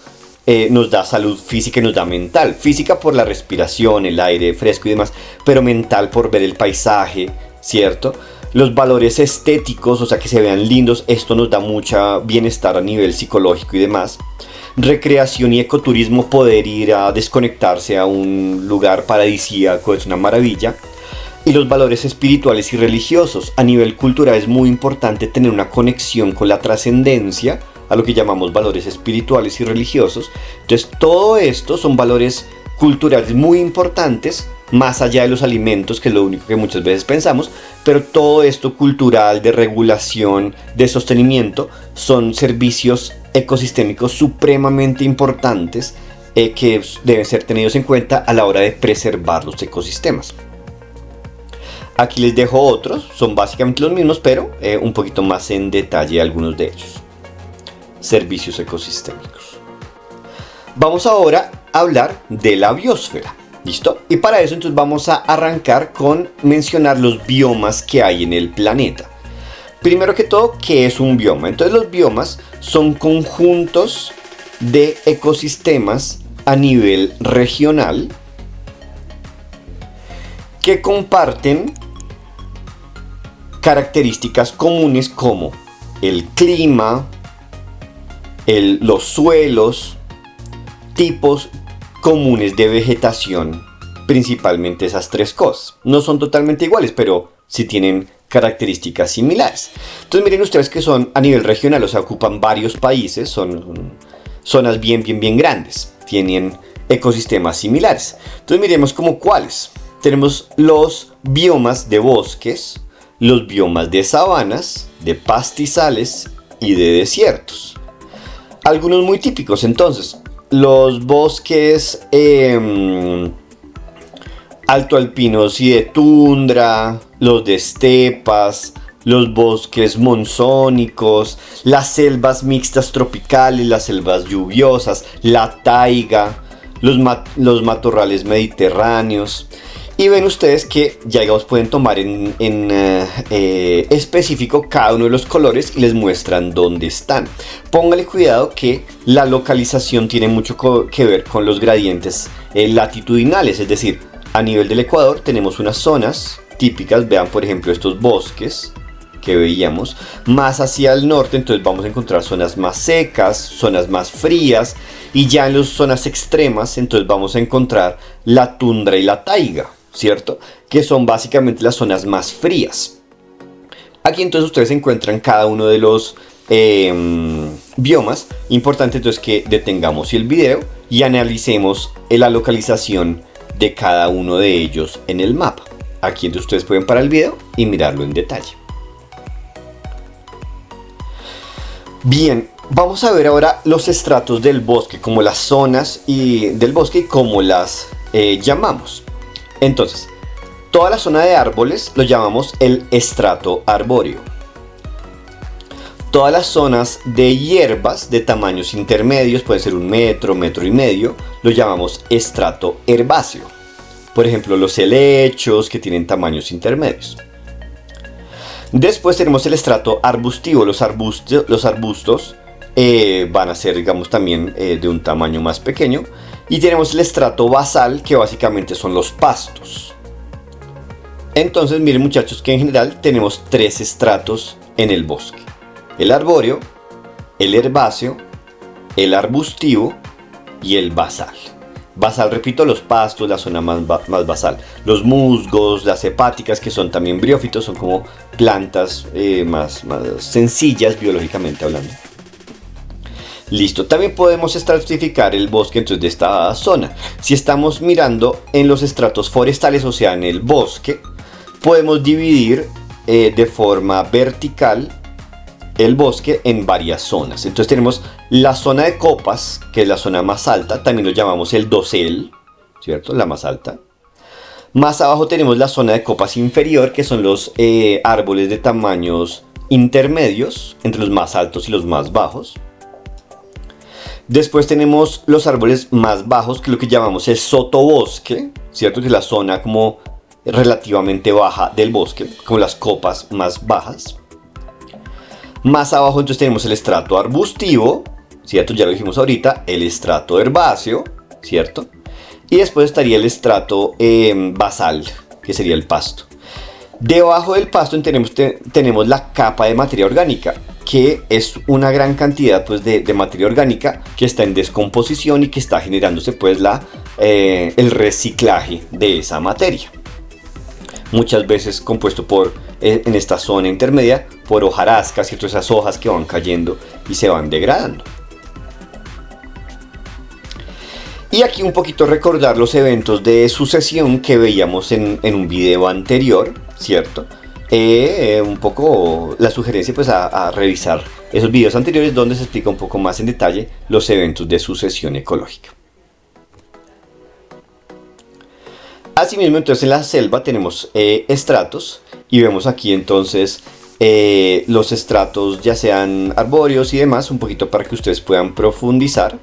nos da salud física y nos da mental. Física por la respiración, el aire fresco y demás, pero mental por ver el paisaje, ¿cierto? Los valores estéticos, o sea, que se vean lindos, esto nos da mucha bienestar a nivel psicológico y demás. Recreación y ecoturismo, poder ir a desconectarse a un lugar paradisíaco es una maravilla. Y los valores espirituales y religiosos. A nivel cultural es muy importante tener una conexión con la trascendencia, a lo que llamamos valores espirituales y religiosos. Entonces, todo esto son valores culturales muy importantes, más allá de los alimentos, que es lo único que muchas veces pensamos, pero todo esto cultural, de regulación, de sostenimiento, son servicios ecosistémicos supremamente importantes que deben ser tenidos en cuenta a la hora de preservar los ecosistemas. Aquí les dejo otros, son básicamente los mismos, pero un poquito más en detalle algunos de ellos. Servicios ecosistémicos. Vamos ahora a hablar de la biosfera. ¿Listo? Y para eso entonces vamos a arrancar con mencionar los biomas que hay en el planeta. Primero que todo, ¿qué es un bioma? Entonces los biomas son conjuntos de ecosistemas a nivel regional que comparten características comunes como el clima, los suelos, tipos comunes de vegetación, principalmente esas tres cosas. No son totalmente iguales, pero sí tienen características similares. Entonces miren ustedes que son a nivel regional, o sea, ocupan varios países, son zonas bien grandes, tienen ecosistemas similares. Entonces miremos como cuáles. Tenemos los biomas de bosques, los biomas de sabanas, de pastizales y de desiertos. Algunos muy típicos entonces. Los bosques altoalpinos y de tundra, los de estepas, los bosques monzónicos, las selvas mixtas tropicales, las selvas lluviosas, la taiga, los matorrales mediterráneos. Y ven ustedes que ya digamos pueden tomar en específico cada uno de los colores y les muestran dónde están. Póngale cuidado que la localización tiene mucho que ver con los gradientes latitudinales, es decir, a nivel del Ecuador tenemos unas zonas típicas, vean por ejemplo estos bosques que veíamos, más hacia el norte entonces vamos a encontrar zonas más secas, zonas más frías, y ya en las zonas extremas entonces vamos a encontrar la tundra y la taiga, ¿cierto? Que son básicamente las zonas más frías. Aquí entonces ustedes encuentran cada uno de los biomas. Importante entonces que detengamos el video y analicemos la localización de cada uno de ellos en el mapa. Aquí entonces ustedes pueden parar el video y mirarlo en detalle. Bien, vamos a ver ahora los estratos del bosque, como las zonas del bosque y cómo las llamamos. Entonces, toda la zona de árboles lo llamamos el estrato arbóreo. Todas las zonas de hierbas de tamaños intermedios, puede ser 1 metro, metro y medio, lo llamamos estrato herbáceo. Por ejemplo, los helechos que tienen tamaños intermedios. Después tenemos el estrato arbustivo. Los arbustos van a ser, digamos, también de un tamaño más pequeño. Y tenemos el estrato basal, que básicamente son los pastos. Entonces, miren muchachos, que en general tenemos 3 estratos en el bosque: el arbóreo, el herbáceo, el arbustivo y el basal. Basal, repito, los pastos, la zona más basal. Los musgos, las hepáticas, que son también briófitos, son como plantas más sencillas biológicamente hablando. Listo, también podemos estratificar el bosque entonces de esta zona. Si estamos mirando en los estratos forestales, o sea en el bosque, podemos dividir de forma vertical el bosque en varias zonas. Entonces tenemos la zona de copas, que es la zona más alta, también lo llamamos el dosel, ¿cierto? La más alta. Más abajo tenemos la zona de copas inferior, que son los árboles de tamaños intermedios, entre los más altos y los más bajos. Después tenemos los árboles más bajos, que es lo que llamamos el sotobosque, ¿cierto? Que es la zona como relativamente baja del bosque, como las copas más bajas. Más abajo entonces tenemos el estrato arbustivo, ¿cierto? Ya lo dijimos ahorita, el estrato herbáceo, ¿cierto? Y después estaría el estrato basal, que sería el pasto. Debajo del pasto tenemos la capa de materia orgánica, que es una gran cantidad pues, de materia orgánica que está en descomposición y que está generándose pues, el reciclaje de esa materia. Muchas veces compuesto en esta zona intermedia por hojarasca, ¿cierto? Esas hojas que van cayendo y se van degradando. Y aquí un poquito recordar los eventos de sucesión que veíamos en un video anterior, ¿cierto? Un poco la sugerencia pues a revisar esos videos anteriores donde se explica un poco más en detalle los eventos de sucesión ecológica. Asimismo, entonces en la selva tenemos estratos y vemos aquí entonces los estratos ya sean arbóreos y demás, un poquito para que ustedes puedan profundizar.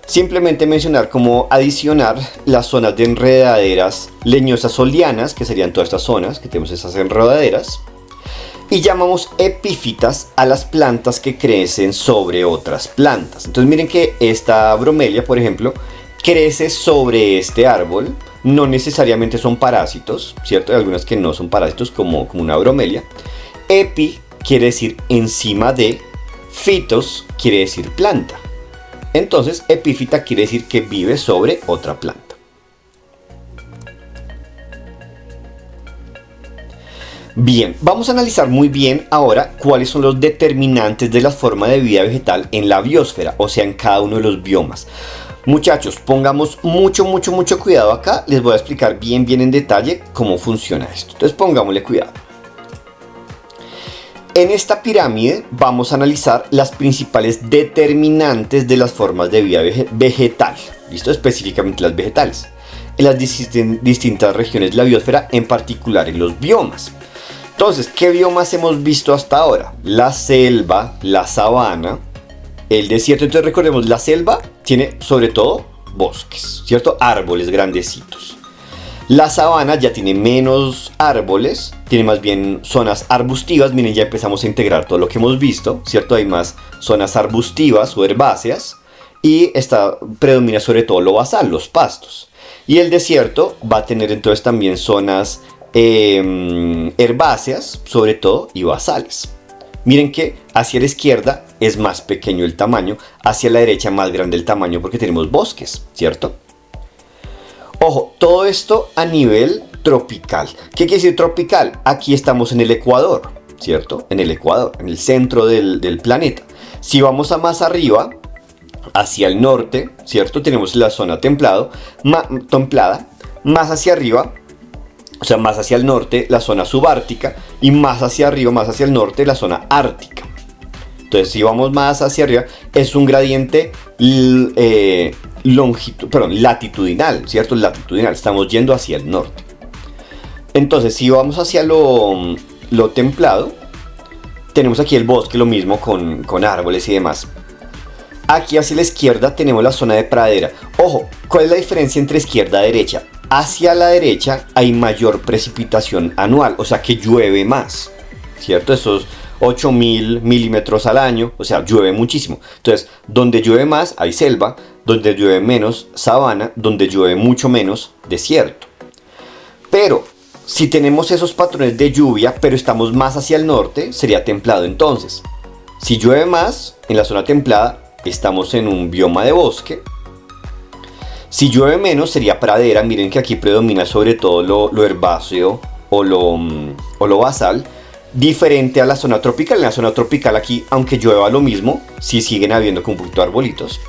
Simplemente mencionar como adicionar las zonas de enredaderas leñosas o lianas, que serían todas estas zonas que tenemos esas enredaderas. Y llamamos epífitas a las plantas que crecen sobre otras plantas. Entonces miren que esta bromelia, por ejemplo, crece sobre este árbol. No necesariamente son parásitos, ¿cierto? Hay algunas que no son parásitos como una bromelia. Epi quiere decir encima de, fitos quiere decir planta. Entonces, epífita quiere decir que vive sobre otra planta. Bien, vamos a analizar muy bien ahora cuáles son los determinantes de la forma de vida vegetal en la biosfera, o sea, en cada uno de los biomas. Muchachos, pongamos mucho cuidado acá. Les voy a explicar bien en detalle cómo funciona esto. Entonces, pongámosle cuidado. En esta pirámide vamos a analizar las principales determinantes de las formas de vida vegetal, ¿listo? Específicamente las vegetales, en las distintas regiones de la biosfera, en particular en los biomas. Entonces, ¿qué biomas hemos visto hasta ahora? La selva, la sabana, el desierto. Entonces recordemos, la selva tiene sobre todo bosques, ¿cierto? Árboles grandecitos. La sabana ya tiene menos árboles, tiene más bien zonas arbustivas. Miren, ya empezamos a integrar todo lo que hemos visto, ¿cierto? Hay más zonas arbustivas o herbáceas y predomina sobre todo lo basal, los pastos. Y el desierto va a tener entonces también zonas herbáceas, sobre todo, y basales. Miren que hacia la izquierda es más pequeño el tamaño, hacia la derecha más grande el tamaño porque tenemos bosques, ¿cierto? Ojo, todo esto a nivel tropical. ¿Qué quiere decir tropical? Aquí estamos en el Ecuador, ¿cierto? En el Ecuador, en el centro del planeta. Si vamos a más arriba, hacia el norte, ¿cierto? Tenemos la zona templada, más hacia arriba, o sea, más hacia el norte, la zona subártica, y más hacia arriba, más hacia el norte, la zona ártica. Entonces, si vamos más hacia arriba, es un gradiente latitudinal, ¿cierto? Latitudinal, estamos yendo hacia el norte. Entonces, si vamos hacia lo templado, tenemos aquí el bosque, lo mismo con árboles y demás. Aquí hacia la izquierda tenemos la zona de pradera. Ojo, ¿cuál es la diferencia entre izquierda y derecha? Hacia la derecha hay mayor precipitación anual, o sea que llueve más, ¿cierto? Esos 8.000 milímetros al año, o sea, llueve muchísimo. Entonces, donde llueve más hay selva, donde llueve menos sabana, donde llueve mucho menos desierto. Pero si tenemos esos patrones de lluvia, pero estamos más hacia el norte, sería templado entonces. Si llueve más en la zona templada, estamos en un bioma de bosque. Si llueve menos, sería pradera. Miren que aquí predomina sobre todo lo herbáceo o lo basal, diferente a la zona tropical. En la zona tropical aquí, aunque llueva lo mismo, sí siguen habiendo como un poquito de arbolitos.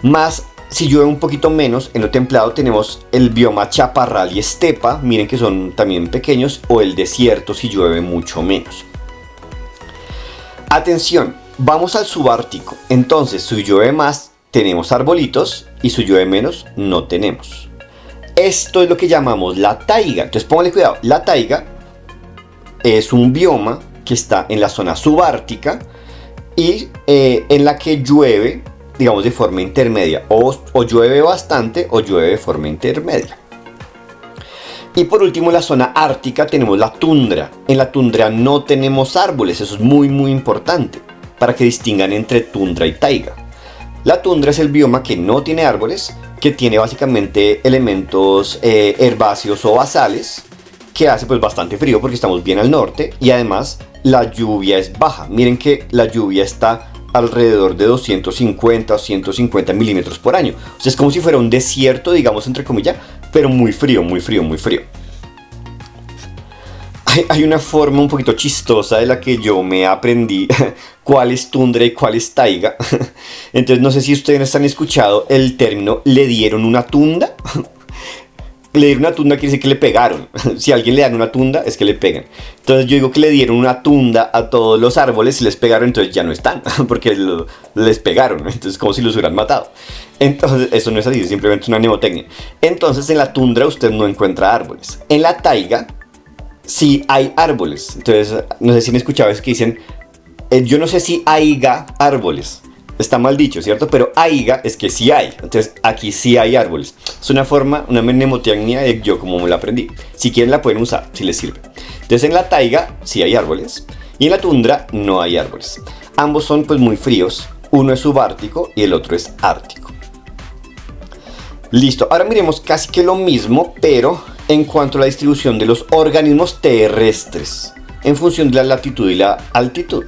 Más, si llueve un poquito menos, en lo templado tenemos el bioma chaparral y estepa. Miren que son también pequeños. O el desierto si llueve mucho menos. Atención, vamos al subártico. Entonces, si llueve más, tenemos arbolitos, y si llueve menos, no tenemos. Esto es lo que llamamos la taiga. Entonces, pónganle cuidado. La taiga es un bioma que está en la zona subártica y en la que llueve digamos, de forma intermedia. O llueve bastante o llueve de forma intermedia. Y por último, en la zona ártica tenemos la tundra. En la tundra no tenemos árboles, eso es muy muy importante para que distingan entre tundra y taiga. La tundra es el bioma que no tiene árboles, que tiene básicamente elementos herbáceos o basales, que hace pues bastante frío porque estamos bien al norte, y además la lluvia es baja. Miren que la lluvia está alrededor de 250 o 150 milímetros por año. O sea, es como si fuera un desierto, digamos, entre comillas, pero muy frío, muy frío, muy frío. Hay una forma un poquito chistosa de la que yo me aprendí cuál es tundra y cuál es taiga. Entonces no sé si ustedes han escuchado el término "le dieron una tunda". Le dieron una tunda quiere decir que le pegaron. Si a alguien le dan una tunda es que le pegan. Entonces yo digo que le dieron una tunda a todos los árboles y les pegaron, entonces ya no están, porque les pegaron. Entonces como si los hubieran matado. Entonces eso no es así, es simplemente una mnemotecnia. Entonces en la tundra usted no encuentra árboles. En la taiga sí hay árboles. Entonces no sé si me escuchaba, es que dicen, yo no sé si haiga árboles. Está mal dicho, ¿cierto? Pero aiga es que sí hay. Entonces aquí sí hay árboles. Es una forma, una mnemotecnia de yo como me la aprendí. Si quieren la pueden usar, si les sirve. Entonces en la taiga sí hay árboles. Y en la tundra no hay árboles. Ambos son pues muy fríos. Uno es subártico y el otro es ártico. Listo, ahora miremos casi que lo mismo, pero en cuanto a la distribución de los organismos terrestres en función de la latitud y la altitud.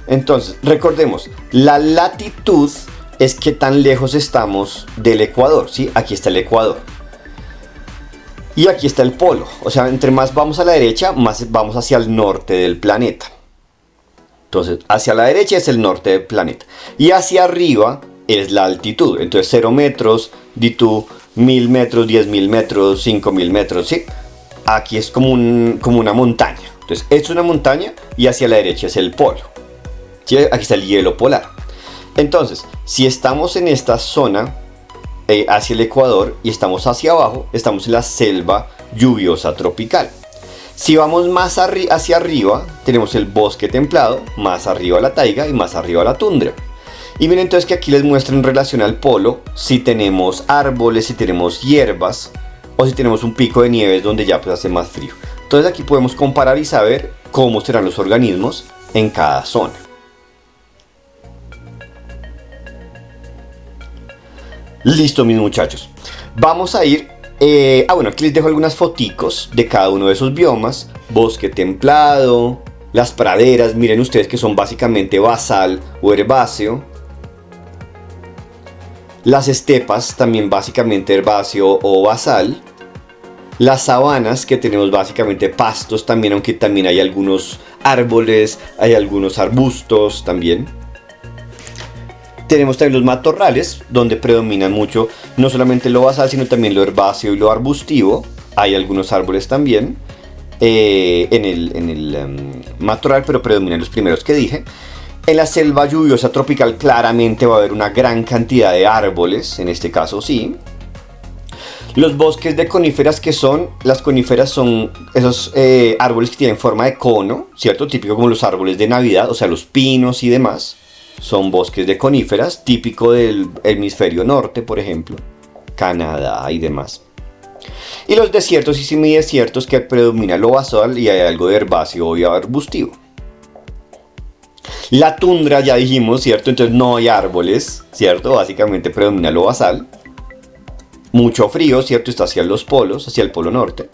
Entonces, recordemos, la latitud es qué tan lejos estamos del ecuador, ¿sí? Aquí está el ecuador. Y aquí está el polo. O sea, entre más vamos a la derecha, más vamos hacia el norte del planeta. Entonces, hacia la derecha es el norte del planeta. Y hacia arriba es la altitud. Entonces, 0 metros, ditud, 1000 metros, 10.000 metros, 5000 metros, ¿sí? Aquí es como una montaña. Entonces, esto es una montaña y hacia la derecha es el polo. ¿Sí? Aquí está el hielo polar. Entonces, si estamos en esta zona hacia el ecuador y estamos hacia abajo, estamos en la selva lluviosa tropical. Si vamos más hacia arriba, tenemos el bosque templado, más arriba la taiga y más arriba la tundra. Y miren entonces que aquí les muestro en relación al polo si tenemos árboles, si tenemos hierbas o si tenemos un pico de nieves donde ya pues hace más frío. Entonces aquí podemos comparar y saber cómo serán los organismos en cada zona. Listo, mis muchachos. Vamos a ir... bueno, aquí les dejo algunas foticos de cada uno de esos biomas. Bosque templado, las praderas, miren ustedes que son básicamente basal o herbáceo. Las estepas, también básicamente herbáceo o basal. Las sabanas, que tenemos básicamente pastos también, aunque también hay algunos árboles, hay algunos arbustos también. Tenemos también los matorrales, donde predominan mucho no solamente lo basal, sino también lo herbáceo y lo arbustivo. Hay algunos árboles también en el matorral, pero predominan los primeros que dije. En la selva lluviosa tropical claramente va a haber una gran cantidad de árboles, en este caso sí. Los bosques de coníferas, las coníferas son esos árboles que tienen forma de cono, ¿cierto? Típico como los árboles de Navidad, o sea, los pinos y demás. Son bosques de coníferas, típico del hemisferio norte, por ejemplo, Canadá y demás. Y los desiertos y semidesiertos, que predomina lo basal y hay algo de herbáceo y arbustivo. La tundra ya dijimos, ¿cierto? Entonces no hay árboles, ¿cierto? Básicamente predomina lo basal. Mucho frío, ¿cierto? Está hacia los polos, hacia el polo norte.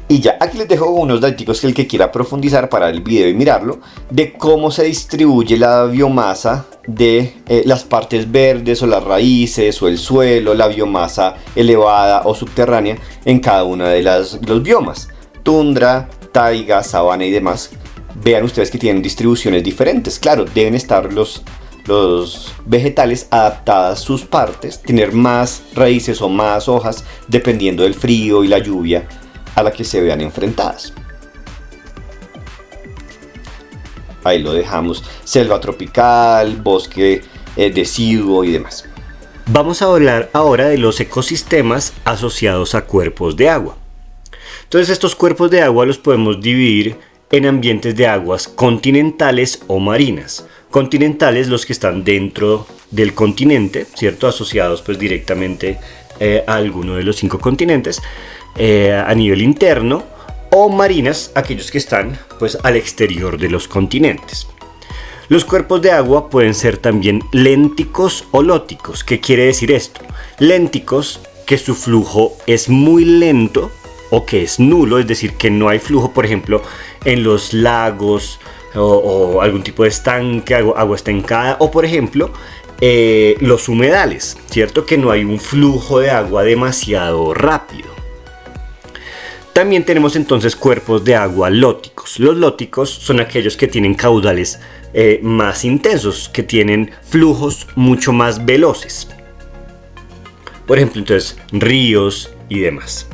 Y ya, aquí les dejo unos datos que el que quiera profundizar para el video y mirarlo, de cómo se distribuye la biomasa de las partes verdes o las raíces o el suelo, la biomasa elevada o subterránea en cada una de los biomas. Tundra, taiga, sabana y demás. Vean ustedes que tienen distribuciones diferentes. Claro, deben estar los vegetales adaptadas sus partes, tener más raíces o más hojas dependiendo del frío y la lluvia a la que se vean enfrentadas. Ahí lo dejamos. Selva tropical, bosque deciduo y demás. Vamos a hablar ahora de los ecosistemas asociados a cuerpos de agua. Entonces estos cuerpos de agua los podemos dividir en ambientes de aguas continentales o marinas, continentales los que están dentro del continente, ¿cierto? Asociados pues directamente a alguno de los 5 continentes a nivel interno, o marinas, aquellos que están pues al exterior de los continentes. Los cuerpos de agua pueden ser también lénticos o lóticos. ¿Qué quiere decir esto? Lénticos, que su flujo es muy lento o que es nulo, es decir, que no hay flujo, por ejemplo, en los lagos o algún tipo de estanque, agua estancada, o por ejemplo, los humedales, ¿cierto? Que no hay un flujo de agua demasiado rápido. También tenemos entonces cuerpos de agua lóticos. Los lóticos son aquellos que tienen caudales más intensos, que tienen flujos mucho más veloces. Por ejemplo, entonces, ríos y demás.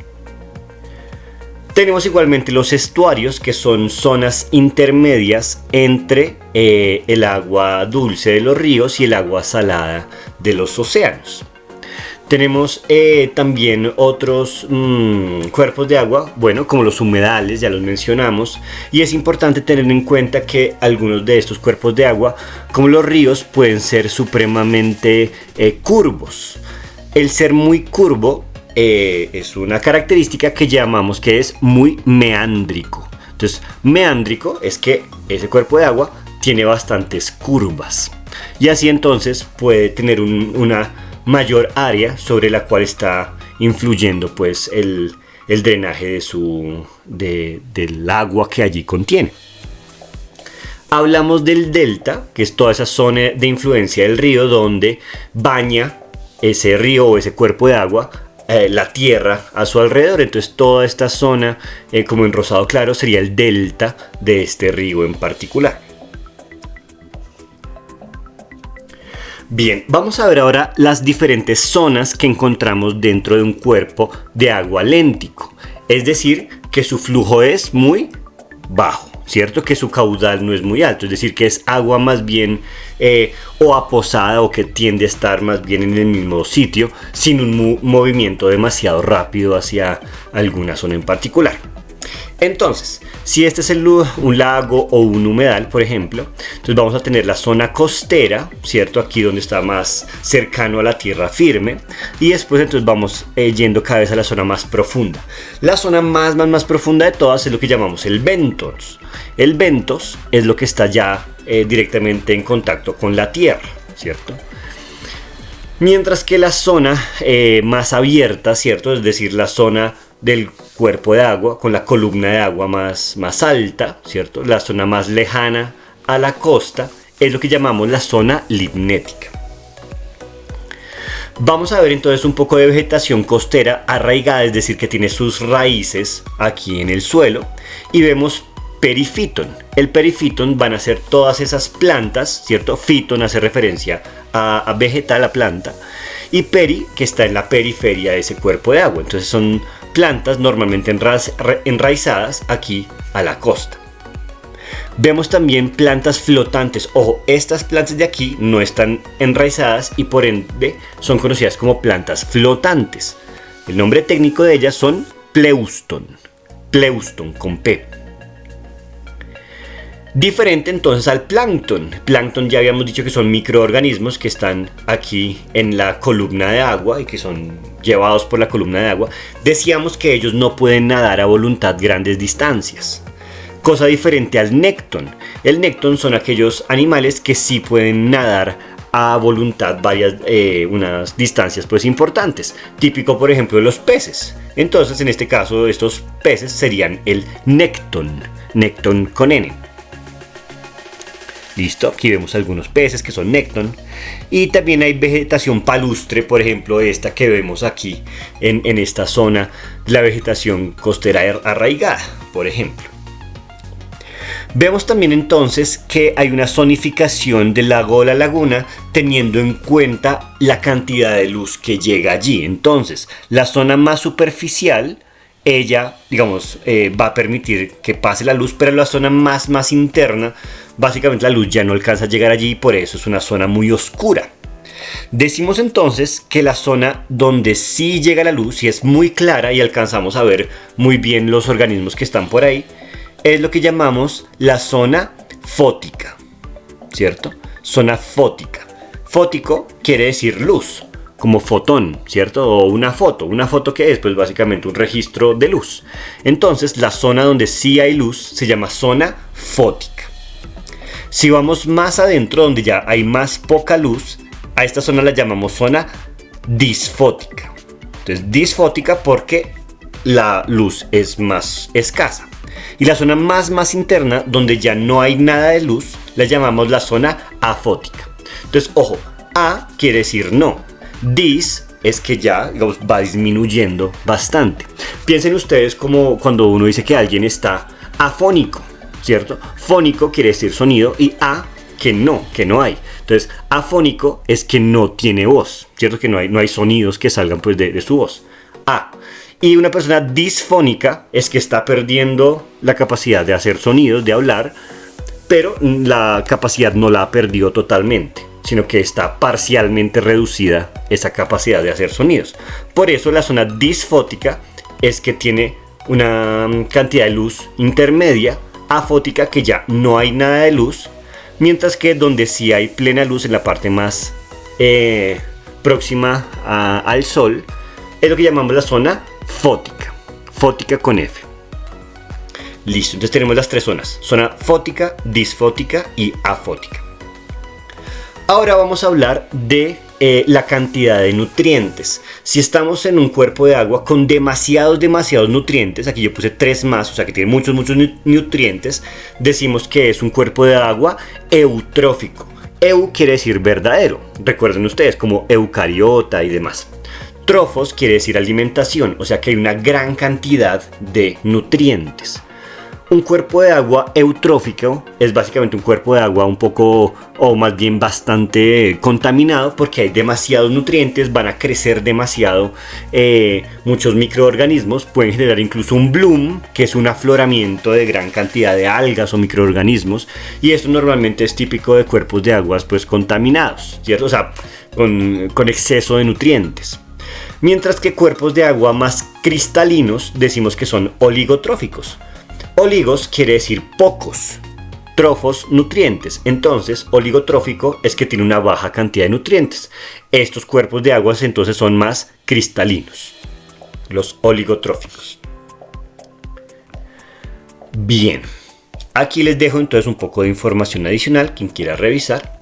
Tenemos igualmente los estuarios, que son zonas intermedias entre el agua dulce de los ríos y el agua salada de los océanos. Tenemos también otros cuerpos de agua, bueno, como los humedales, ya los mencionamos, y es importante tener en cuenta que algunos de estos cuerpos de agua, como los ríos, pueden ser supremamente curvos. El ser muy curvo es una característica que llamamos que es muy meándrico. Entonces, meándrico es que ese cuerpo de agua tiene bastantes curvas, y así entonces puede tener una mayor área sobre la cual está influyendo pues el drenaje del agua que allí contiene. Hablamos del delta, que es toda esa zona de influencia del río donde baña ese río o ese cuerpo de agua la tierra a su alrededor. Entonces toda esta zona, como en rosado claro, sería el delta de este río en particular. Bien, vamos a ver ahora las diferentes zonas que encontramos dentro de un cuerpo de agua léntico. Es decir, que su flujo es muy bajo, ¿cierto? Que su caudal no es muy alto, es decir, que es agua más bien o aposada, o que tiende a estar más bien en el mismo sitio, sin un movimiento demasiado rápido hacia alguna zona en particular. Entonces, si este es un lago o un humedal, por ejemplo, entonces vamos a tener la zona costera, ¿cierto? Aquí donde está más cercano a la tierra firme, y después entonces vamos yendo cada vez a la zona más profunda. La zona más profunda de todas es lo que llamamos el bentos. El bentos es lo que está ya directamente en contacto con la tierra, ¿cierto? Mientras que la zona más abierta, ¿cierto? Es decir, la zona del cuerpo de agua con la columna de agua más alta, ¿cierto? La zona más lejana a la costa es lo que llamamos la zona limnética. Vamos a ver entonces un poco de vegetación costera arraigada, es decir, que tiene sus raíces aquí en el suelo, y vemos perifitón. El perifitón van a ser todas esas plantas, ¿cierto? Fitón hace referencia a vegetal, a planta, y peri, que está en la periferia de ese cuerpo de agua. Entonces son plantas normalmente enraizadas aquí a la costa. Vemos también plantas flotantes. Ojo, estas plantas de aquí no están enraizadas y por ende son conocidas como plantas flotantes. El nombre técnico de ellas son pleuston con P. Diferente entonces al plancton. Plancton ya habíamos dicho que son microorganismos que están aquí en la columna de agua y que son llevados por la columna de agua. Decíamos que ellos no pueden nadar a voluntad grandes distancias. Cosa diferente al nécton. El nécton son aquellos animales que sí pueden nadar a voluntad unas distancias pues importantes. Típico, por ejemplo, de los peces. Entonces, en este caso, estos peces serían el nécton con N. Listo, aquí vemos algunos peces que son nécton, y también hay vegetación palustre, por ejemplo esta que vemos aquí en esta zona, la vegetación costera arraigada, por ejemplo. Vemos también entonces que hay una zonificación del lago o la laguna teniendo en cuenta la cantidad de luz que llega allí. Entonces, la zona más superficial, ella, digamos, va a permitir que pase la luz, pero la zona más interna, básicamente la luz ya no alcanza a llegar allí y por eso es una zona muy oscura. Decimos entonces que la zona donde sí llega la luz y es muy clara y alcanzamos a ver muy bien los organismos que están por ahí, es lo que llamamos la zona fótica, ¿cierto? zona fótica. Fótico quiere decir luz, como fotón, ¿cierto? O una foto que es pues básicamente un registro de luz. Entonces la zona donde sí hay luz se llama zona fótica. Si vamos más adentro, donde ya hay más poca luz, a esta zona la llamamos zona disfótica. Entonces disfótica porque la luz es más escasa. Y la zona más interna, donde ya no hay nada de luz, la llamamos la zona afótica. Entonces, ojo, a quiere decir no. Dis es que ya, digamos, va disminuyendo bastante. Piensen ustedes como cuando uno dice que alguien está afónico, ¿cierto? Fónico quiere decir sonido y a que no hay. Entonces, afónico es que no tiene voz, ¿cierto? Que no hay sonidos que salgan pues de su voz. A. Y una persona disfónica es que está perdiendo la capacidad de hacer sonidos, de hablar, pero la capacidad no la ha perdido totalmente, sino que está parcialmente reducida esa capacidad de hacer sonidos. Por eso la zona disfótica es que tiene una cantidad de luz intermedia, afótica que ya no hay nada de luz, mientras que donde sí hay plena luz en la parte más próxima al sol es lo que llamamos la zona fótica, fótica con F. Listo, entonces tenemos las tres zonas: zona fótica, disfótica y afótica. Ahora vamos a hablar de la cantidad de nutrientes. Si estamos en un cuerpo de agua con demasiados nutrientes, aquí yo puse 3 más, o sea que tiene muchos nutrientes, decimos que es un cuerpo de agua eutrófico. Eu quiere decir verdadero, recuerden ustedes, como eucariota y demás. Trofos quiere decir alimentación, o sea que hay una gran cantidad de nutrientes. Un cuerpo de agua eutrófico es básicamente un cuerpo de agua un poco, o más bien bastante contaminado, porque hay demasiados nutrientes, van a crecer demasiado, muchos microorganismos, pueden generar incluso un bloom, que es un afloramiento de gran cantidad de algas o microorganismos, y esto normalmente es típico de cuerpos de aguas pues contaminados, ¿cierto? O sea, con exceso de nutrientes. Mientras que cuerpos de agua más cristalinos decimos que son oligotróficos. Oligos quiere decir pocos, trofos, nutrientes. Entonces, oligotrófico es que tiene una baja cantidad de nutrientes. Estos cuerpos de aguas entonces son más cristalinos, los oligotróficos. Bien, aquí les dejo entonces un poco de información adicional, quien quiera revisar.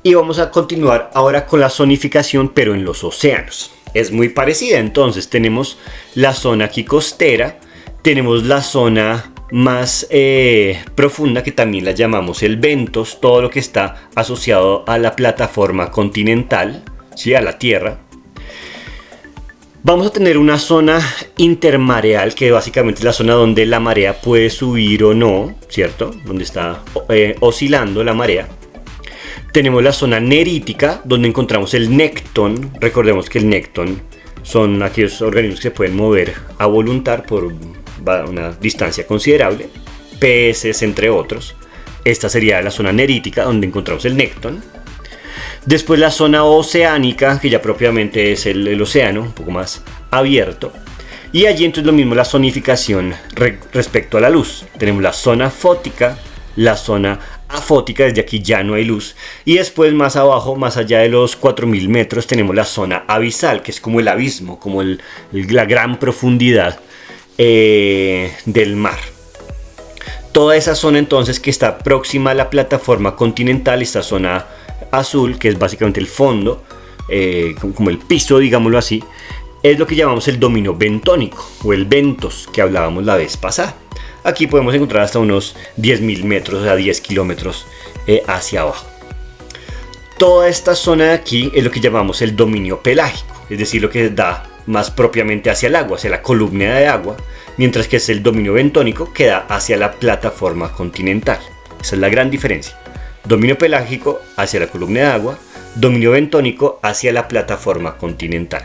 Y vamos a continuar ahora con la zonificación, pero en los océanos. Es muy parecida, entonces tenemos la zona aquí costera, tenemos la zona más profunda, que también la llamamos el bentos, todo lo que está asociado a la plataforma continental, ¿sí? A la tierra. Vamos a tener una zona intermareal, que básicamente es la zona donde la marea puede subir o no, ¿cierto? Donde está oscilando la marea. Tenemos la zona nerítica, donde encontramos el nécton. Recordemos que el nécton son aquellos organismos que se pueden mover a voluntad por una distancia considerable, peces entre otros. Esta sería la zona nerítica, donde encontramos el nécton. Después la zona oceánica, que ya propiamente es el océano, un poco más abierto. Y allí entonces lo mismo, la zonificación respecto a la luz. Tenemos la zona fótica, la zona afótica, desde aquí ya no hay luz. Y después más abajo, más allá de los 4000 metros, tenemos la zona abisal, que es como el abismo, como la gran profundidad del mar. Toda esa zona entonces que está próxima a la plataforma continental, esta zona azul, que es básicamente el fondo, como el piso, digámoslo así, es lo que llamamos el dominio bentónico o el bentos que hablábamos la vez pasada. Aquí podemos encontrar hasta unos 10.000 metros, o sea 10 kilómetros hacia abajo. Toda esta zona de aquí es lo que llamamos el dominio pelágico, es decir, lo que da más propiamente hacia el agua, hacia la columna de agua, mientras que es el dominio bentónico que da hacia la plataforma continental. Esa es la gran diferencia. Dominio pelágico hacia la columna de agua, dominio bentónico hacia la plataforma continental.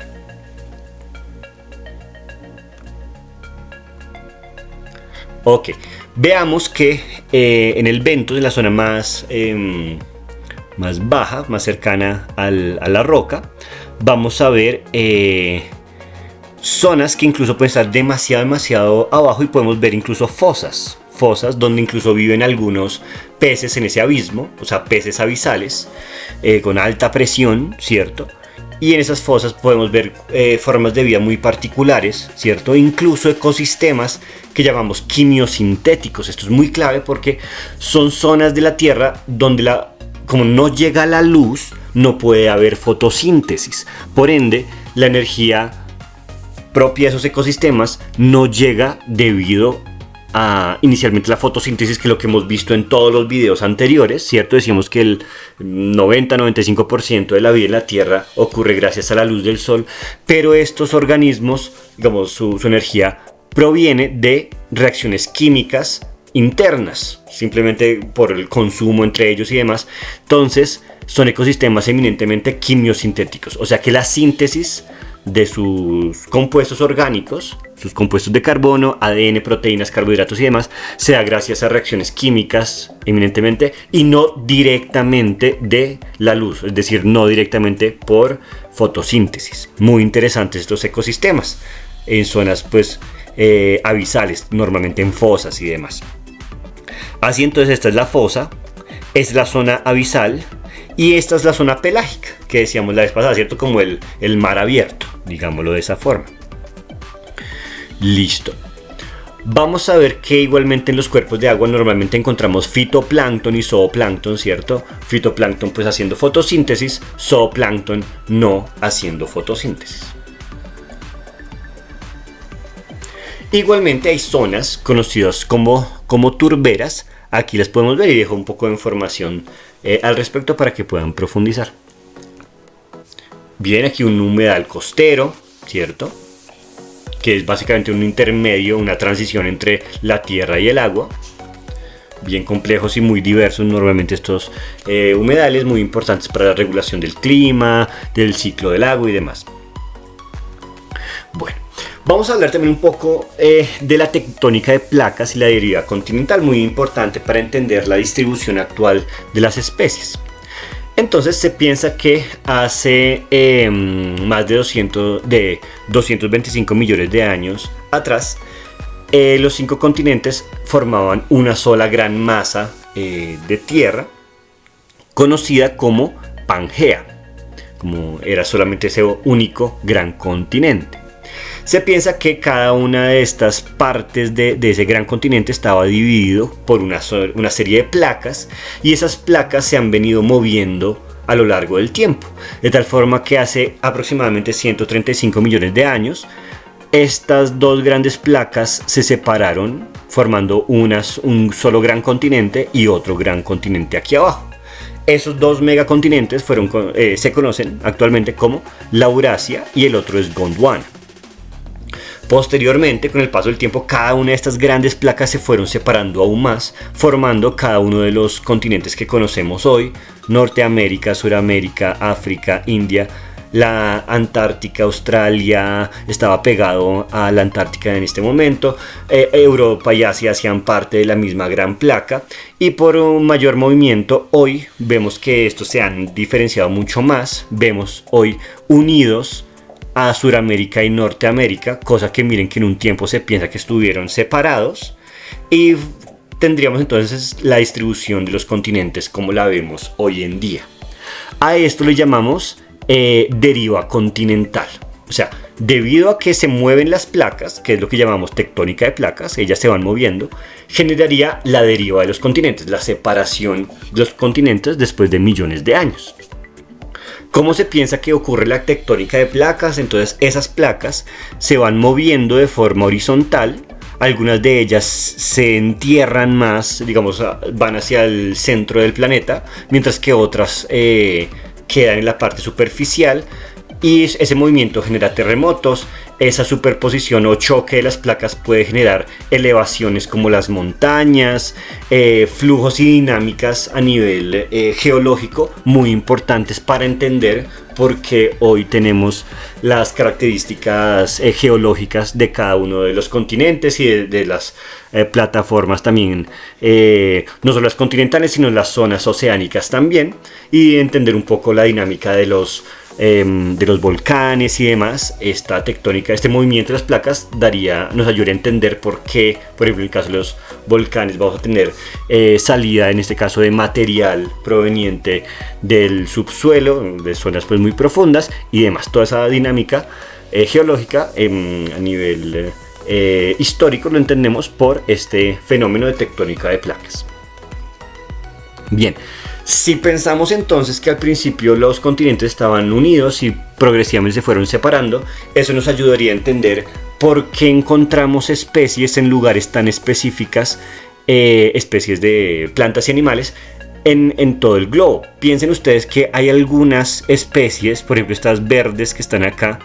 Ok, veamos que en el bentos, en la zona más baja, más cercana a la roca, vamos a ver zonas que incluso pueden estar demasiado abajo, y podemos ver incluso fosas fosas donde incluso viven algunos peces en ese abismo, o sea, peces abisales con alta presión, ¿cierto? Y en esas fosas podemos ver formas de vida muy particulares, ¿cierto? Incluso ecosistemas que llamamos quimiosintéticos. Esto es muy clave porque son zonas de la Tierra donde como no llega la luz, no puede haber fotosíntesis. Por ende, la energía propia de esos ecosistemas no llega debido a inicialmente la fotosíntesis, que es lo que hemos visto en todos los videos anteriores, ¿cierto? Decíamos que el 90-95% de la vida en la Tierra ocurre gracias a la luz del sol, pero estos organismos, digamos, su energía proviene de reacciones químicas internas, simplemente por el consumo entre ellos y demás. Entonces, son ecosistemas eminentemente quimiosintéticos, o sea que la síntesis de sus compuestos orgánicos, sus compuestos de carbono, ADN, proteínas, carbohidratos y demás, se da gracias a reacciones químicas eminentemente y no directamente de la luz, es decir, no directamente por fotosíntesis. Muy interesantes estos ecosistemas en zonas pues abisales, normalmente en fosas y demás. Así entonces esta es la fosa, es la zona abisal. Y esta es la zona pelágica, que decíamos la vez pasada, ¿cierto? Como el mar abierto, digámoslo de esa forma. Listo. Vamos a ver que igualmente en los cuerpos de agua normalmente encontramos fitoplancton y zooplancton, ¿cierto? Fitoplancton pues haciendo fotosíntesis, zooplancton no haciendo fotosíntesis. Igualmente hay zonas conocidas como turberas. Aquí las podemos ver y dejo un poco de información al respecto para que puedan profundizar. Bien, aquí un humedal costero, ¿cierto? Que es básicamente un intermedio, una transición entre la tierra y el agua. Bien complejos y muy diversos normalmente estos humedales, muy importantes para la regulación del clima, del ciclo del agua y demás. Bueno. Vamos a hablar también un poco de la tectónica de placas y la deriva continental, muy importante para entender la distribución actual de las especies. Entonces se piensa que hace más de 225 millones de años atrás, los 5 continentes formaban una sola gran masa de tierra, conocida como Pangea, como era solamente ese único gran continente. Se piensa que cada una de estas partes de ese gran continente estaba dividido por una serie de placas, y esas placas se han venido moviendo a lo largo del tiempo, de tal forma que hace aproximadamente 135 millones de años estas dos grandes placas se separaron, formando un solo gran continente y otro gran continente aquí abajo. Esos dos megacontinentes se conocen actualmente como la Eurasia y el otro es Gondwana. Posteriormente, con el paso del tiempo, cada una de estas grandes placas se fueron separando aún más, formando cada uno de los continentes que conocemos hoy: Norteamérica, Suramérica, África, India. La Antártica, Australia estaba pegado a la Antártica en este momento. Europa y Asia hacían parte de la misma gran placa, y por un mayor movimiento hoy vemos que estos se han diferenciado mucho más. Vemos hoy unidos a Suramérica y Norteamérica, cosa que miren que en un tiempo se piensa que estuvieron separados, y tendríamos entonces la distribución de los continentes como la vemos hoy en día. A esto le llamamos deriva continental, o sea, debido a que se mueven las placas, que es lo que llamamos tectónica de placas, ellas se van moviendo, generaría la deriva de los continentes, la separación de los continentes después de millones de años. ¿Cómo se piensa que ocurre la tectónica de placas? Entonces esas placas se van moviendo de forma horizontal, algunas de ellas se entierran más, digamos, van hacia el centro del planeta, mientras que otras quedan en la parte superficial, y ese movimiento genera terremotos. Esa superposición o choque de las placas puede generar elevaciones como las montañas, flujos y dinámicas a nivel geológico muy importantes para entender por qué hoy tenemos las características geológicas de cada uno de los continentes y de las plataformas también, no solo las continentales sino las zonas oceánicas también, y entender un poco la dinámica de los de los volcanes y demás, esta tectónica, este movimiento de las placas nos ayudaría a entender por qué, por ejemplo, en el caso de los volcanes vamos a tener salida, en este caso, de material proveniente del subsuelo, de zonas pues muy profundas y demás. Toda esa dinámica geológica a nivel histórico lo entendemos por este fenómeno de tectónica de placas. Bien. Si pensamos entonces que al principio los continentes estaban unidos y progresivamente se fueron separando, eso nos ayudaría a entender por qué encontramos especies en lugares tan específicas, especies de plantas y animales, en todo el globo. Piensen ustedes que hay algunas especies, por ejemplo estas verdes que están acá.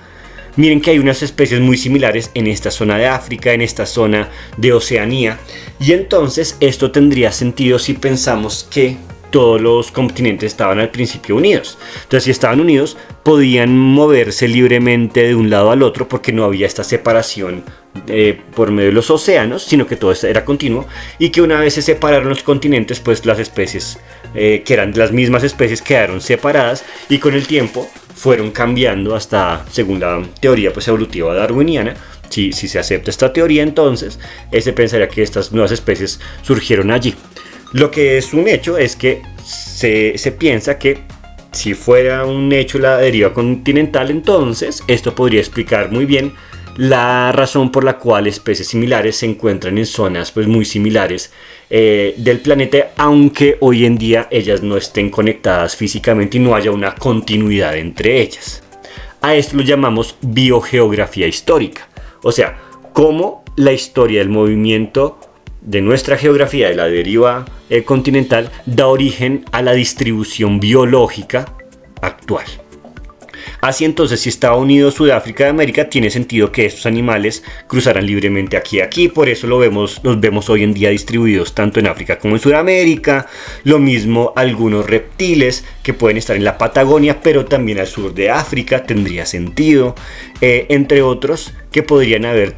Miren que hay unas especies muy similares en esta zona de África, en esta zona de Oceanía, y entonces esto tendría sentido si pensamos que todos los continentes estaban al principio unidos. Entonces, si estaban unidos, podían moverse libremente de un lado al otro porque no había esta separación por medio de los océanos, sino que todo era continuo, y que una vez se separaron los continentes, pues las especies que eran las mismas especies quedaron separadas y con el tiempo fueron cambiando hasta, según la teoría pues evolutiva darwiniana. Si se acepta esta teoría, entonces se pensaría que estas nuevas especies surgieron allí. Lo que es un hecho es que se piensa que si fuera un hecho la deriva continental, entonces esto podría explicar muy bien la razón por la cual especies similares se encuentran en zonas pues muy similares del planeta, aunque hoy en día ellas no estén conectadas físicamente y no haya una continuidad entre ellas. A esto lo llamamos biogeografía histórica, o sea, cómo la historia del movimiento de nuestra geografía de la deriva continental da origen a la distribución biológica actual. Así entonces, si estaba unido Sudáfrica de América, tiene sentido que estos animales cruzaran libremente aquí. Por eso los vemos hoy en día distribuidos tanto en África como en Sudamérica. Lo mismo algunos reptiles que pueden estar en la Patagonia, pero también al sur de África, tendría sentido. Entre otros, que podrían haber,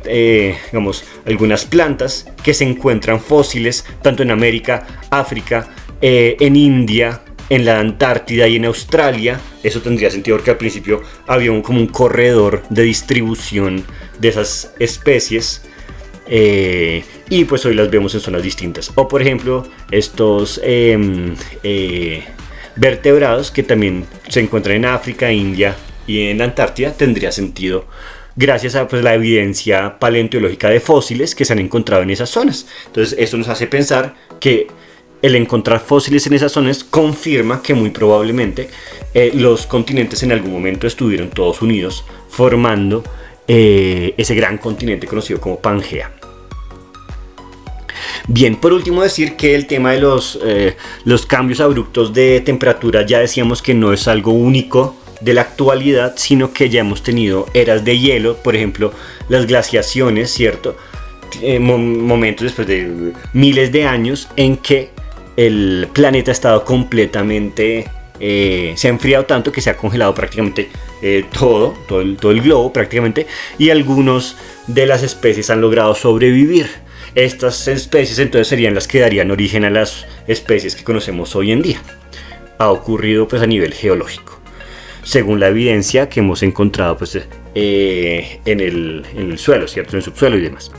algunas plantas que se encuentran fósiles tanto en América, África, en India, en la Antártida y en Australia. Eso tendría sentido porque al principio había como un corredor de distribución de esas especies y pues hoy las vemos en zonas distintas. O por ejemplo estos vertebrados que también se encuentran en África, India y en la Antártida, tendría sentido gracias a pues, la evidencia paleontológica de fósiles que se han encontrado en esas zonas. Entonces esto nos hace pensar que el encontrar fósiles en esas zonas confirma que muy probablemente los continentes en algún momento estuvieron todos unidos, formando ese gran continente conocido como Pangea. Bien, por último decir que el tema de los cambios abruptos de temperatura, ya decíamos que no es algo único de la actualidad, sino que ya hemos tenido eras de hielo, por ejemplo las glaciaciones, ¿cierto? Momentos después de miles de años en que el planeta ha estado completamente, se ha enfriado tanto que se ha congelado prácticamente todo el globo prácticamente, y algunos de las especies han logrado sobrevivir. Estas especies entonces serían las que darían origen a las especies que conocemos hoy en día. Ha ocurrido pues a nivel geológico, según la evidencia que hemos encontrado pues en el suelo, ¿cierto? En el subsuelo y demás.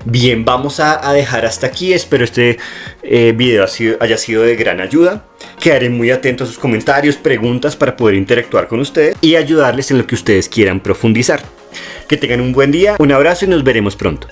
Bien, vamos a dejar hasta aquí. Espero este video haya sido de gran ayuda. Quedaré muy atento a sus comentarios, preguntas para poder interactuar con ustedes y ayudarles en lo que ustedes quieran profundizar. Que tengan un buen día, un abrazo y nos veremos pronto.